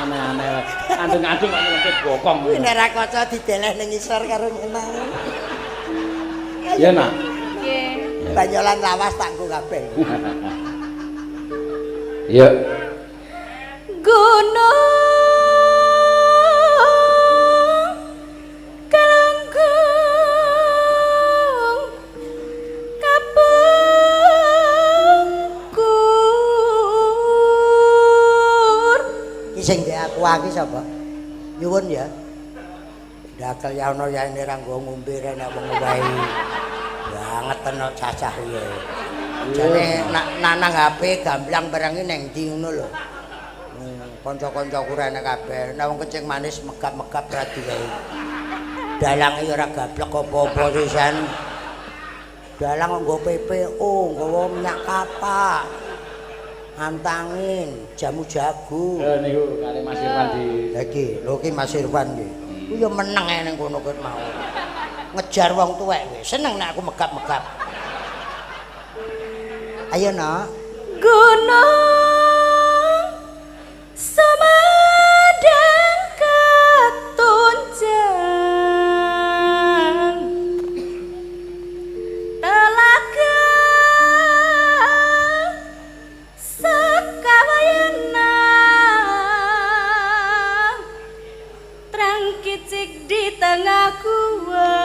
Speaker 1: Aneh-aneh. Andeng-andeng kok nyelempit bokong.
Speaker 6: Kuwi nek ra kaca dideleh ning isor karo menang.
Speaker 1: Ya, Nak.
Speaker 8: Nggih.
Speaker 6: Banyolan lawas tak nggo kabeh.
Speaker 1: Ya.
Speaker 8: Gunung Kelungkung kapungkur.
Speaker 6: Ki sing ndek aku iki sapa? Nyuwun ya. Dakel ya ana yaene ra nggo ngombe rene wong wae. Banget tenan cacah ya. Jane nanang HP gamblang barang ning ndi ngono lho. Kanca-kancaku rene kabeh, nek wong kecing manis megap-megap ra digawe. Dalange ya ora gablek apa-apa sisan. Dalang nggo PPO, nggawa minyak kapak. Antangin, jamu jagung.
Speaker 1: Niku kali Mas Irwan di
Speaker 6: Lagi, lho ki Mas Irwan ki. Ku yo meneng ae ning kono kuwi mau. Ngejar wong tuwek kuwi. Seneng nek aku megap-megap. Ayo, Nak.
Speaker 8: Gunung Sumedang ketunjang Telaga Sekawayana Terang kicik di tengah gua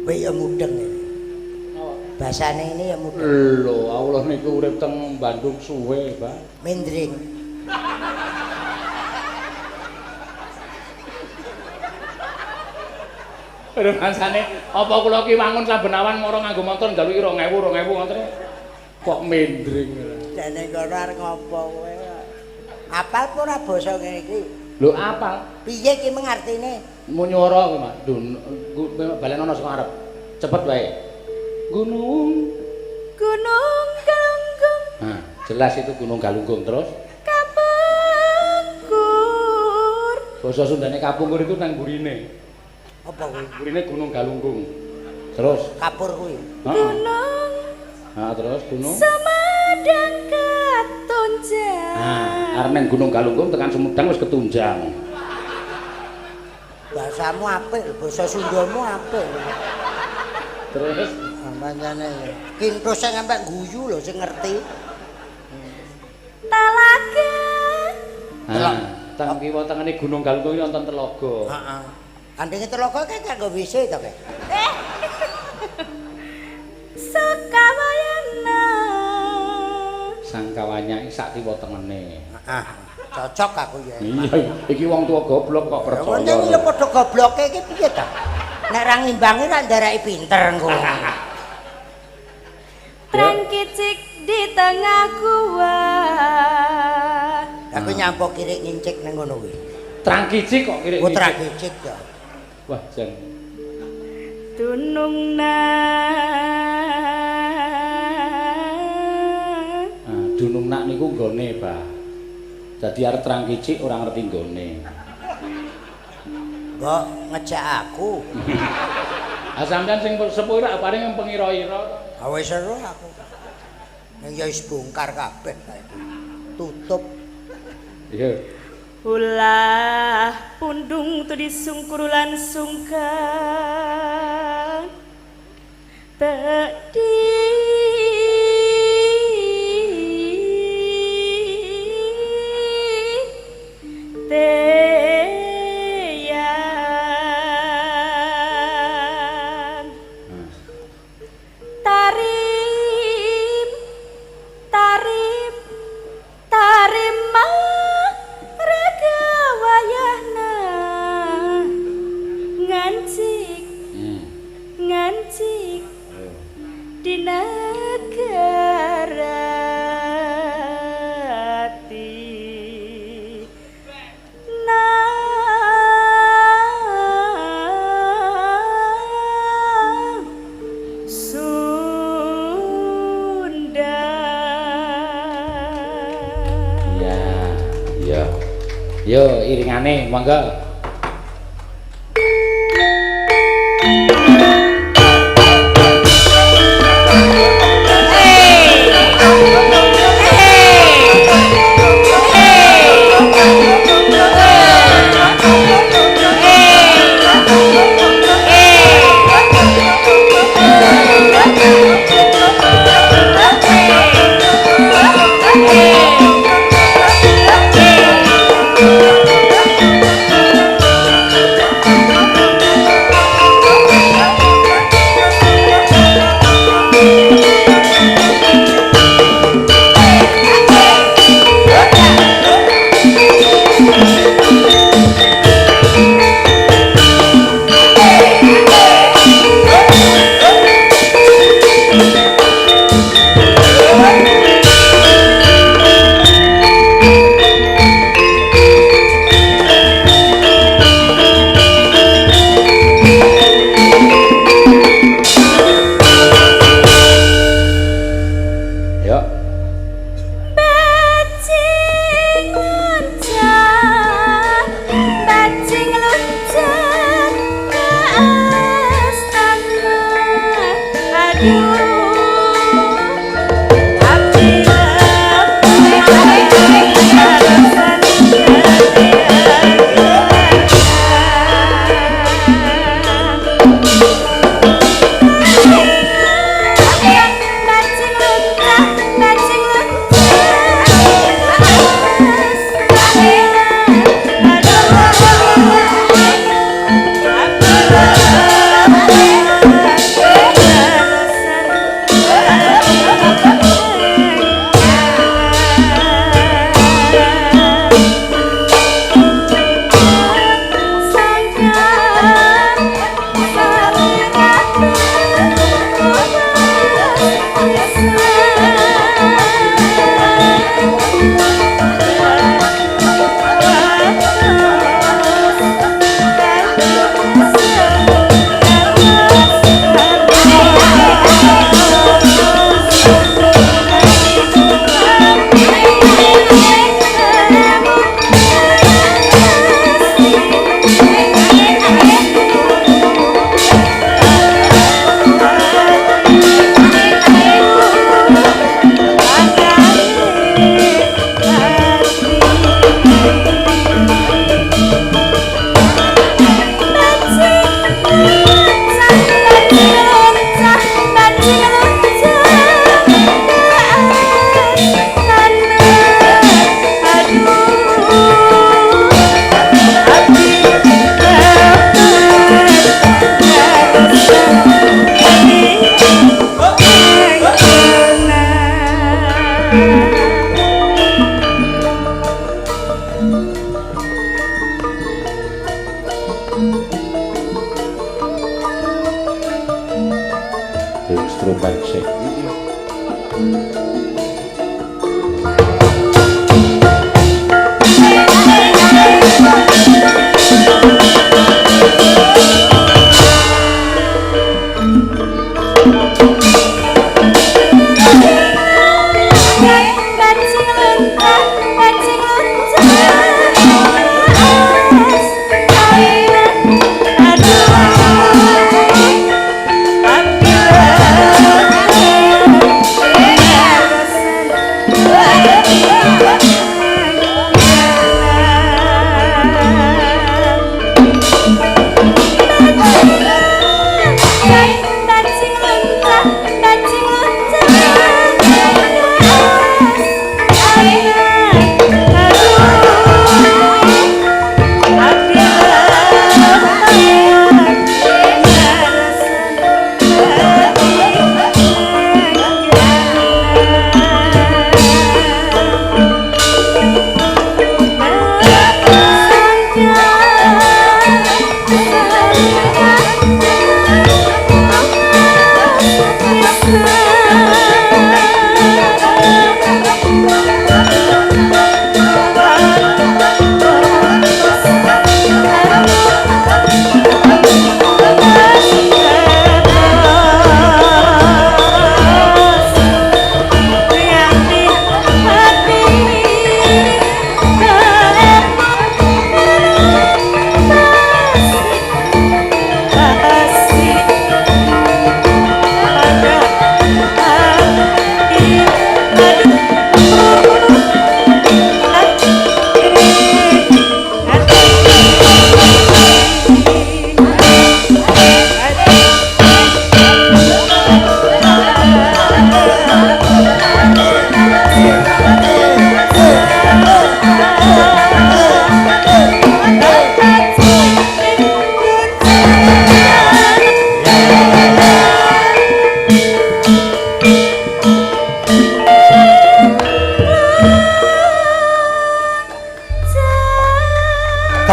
Speaker 6: Ya mudeng ini. Bahasane ini ya mudeng.
Speaker 1: Lho, Allah niku urip teng Bandung suwe, Pak.
Speaker 6: Mendring.
Speaker 1: Lho, rasane apa kula ki wangun saben awan mara nganggo motor njaluki 2000 ngoten. Kok mendring.
Speaker 6: Dene kono arep ngopo kowe? Apal apa ora basa ngene iki?
Speaker 1: Lho, apal.
Speaker 6: Piye ki mengartine?
Speaker 1: Munyara kuwi, Mas. Balen ana saka arep. Cepet wae. Gunung
Speaker 8: Galunggung
Speaker 1: Nah, jelas itu Gunung Galunggung terus.
Speaker 8: Kapungkur.
Speaker 1: Basa Sundane kapungkur itu nang burine.
Speaker 6: Apa kuwi?
Speaker 1: Burine Gunung Galunggung. Terus.
Speaker 6: Kapur kuwi.
Speaker 8: Gunung
Speaker 1: Nah, terus gunung.
Speaker 8: Sumedang ketunjang.
Speaker 1: Nah, arep nang Gunung Galunggung tekan Sumedang wis ketunjang.
Speaker 6: Bahasamu apik, basa Sundamu apik.
Speaker 1: Terus
Speaker 6: Pancene kinto sing sampe guyu lho sing ngerti.
Speaker 8: Telaga.
Speaker 1: Nah, teng kiwa tengene Gunung Galunggung iki wonten telaga.
Speaker 6: Heeh. Andenge telaga kae kanggo WC to kae.
Speaker 8: Sekawayana.
Speaker 1: Sangkawanya iki sak kiwa tengene.
Speaker 6: Heeh. Cocok aku ya.
Speaker 1: Iya, iki wong tua goblok kok percaya.
Speaker 6: Wong iki padha gobloke iki piye ta? Nek ra ngimbangi ra ndaraki pinter engko.
Speaker 8: Terang kicik di tengah gua.
Speaker 6: Aku nyampok kirik ngincik nang ngono kuwi.
Speaker 1: Terang kicik kok kirik.
Speaker 6: Putra kicik ya.
Speaker 1: Wah, jan.
Speaker 8: Dunung na
Speaker 1: iku nggone, Bah. Dadi arep terang kicik ora ngerti nggone.
Speaker 6: Mbok ngejak aku.
Speaker 1: Ah sampean sing sepuh rak paring pengiro-iro.
Speaker 6: Ah wis seru aku. Ning ya wis bongkar kabeh saiki. Tutup.
Speaker 1: Iya.
Speaker 9: Ulah pundung tu disungkurulan sungkan Tadi teyan Tarim Tarim Tarim raga wayahna ngancik ngancik di nagarati Sunda.
Speaker 1: Iya. Yo iringane monggo. Instrumen sih.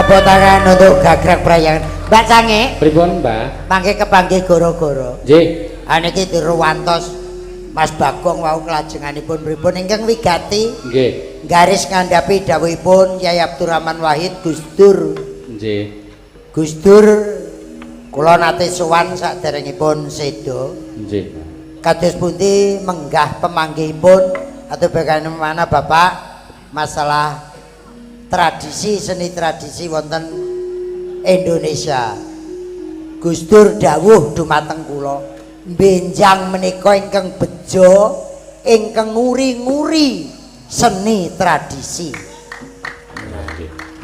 Speaker 6: tepuk tangan untuk gagrag prayangan. Mbak Cange.
Speaker 1: Pripun, Mbah?
Speaker 6: Mangke kepanggih goro-goro.
Speaker 1: Nggih.
Speaker 6: Niki diruwantos Mas Bagong wau kelajenganipun pripun ingkang wigati.
Speaker 1: Nggih.
Speaker 6: Garis ngandhapi dawuhipun Kyai Abdurrahman Wahid Gus Dur.
Speaker 1: Nggih.
Speaker 6: Gus Dur kula nate sowan saderengipun sedo.
Speaker 1: Nggih.
Speaker 6: Kados pundi menggah pemanggihipun atau bagaimana Bapak masalah tradisi seni tradisi wonten Indonesia. Gus Dur dawuh dumateng kula, benjang menika ingkang bejo, ingkang nguri-nguri seni tradisi.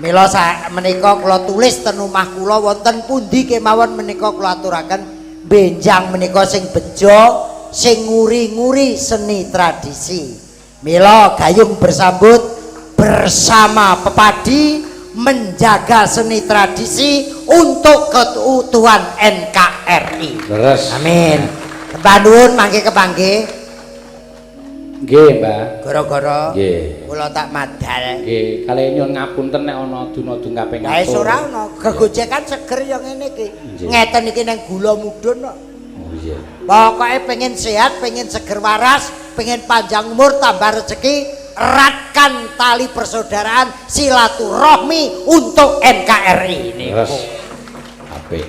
Speaker 6: Mila menika kula tulis ten omah kula wonten pundi kemawon menika kula aturaken benjang menika sing bejo, sing nguri-nguri seni tradisi. Mila gayung bersambut bersama Pepadi menjaga seni tradisi untuk keutuhan NKRI.
Speaker 1: Leres.
Speaker 6: Amin. Kepanduun mangke kepanggih.
Speaker 1: Nggih, Mbah.
Speaker 6: Gara-gara
Speaker 1: Nggih.
Speaker 6: kula tak madal.
Speaker 1: Nggih, kalih nyuwun ngapunten nek ana duna-duna kaping
Speaker 6: Lah wis ora ana, gegojekan seger ya ngene iki. Ngeten iki nang gula mudhun kok.
Speaker 1: Oh iya.
Speaker 6: Pokoke pengen sehat, pengen seger waras, pengen panjang umur, tambah rezeki, eratkan tali persaudaraan silaturahmi untuk NKRI ini.
Speaker 1: Terus apik.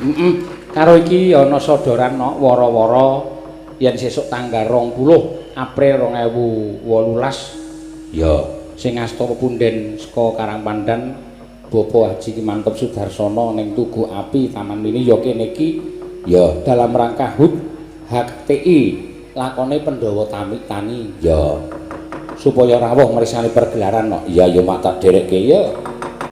Speaker 1: Karo iki ana sodoran no wara-wara yen sesuk tanggal 20 April 2018 ya sing asta pepunden saka Karangpandan Bapak Haji Ki Mantep Sudarsono ning Tugu Api Taman Mini ya kene iki ya dalam rangka HUT HTI lakone Pandhawa Tani ya supaya rawuh ngresani pergelaran no ya mak tak derekke ya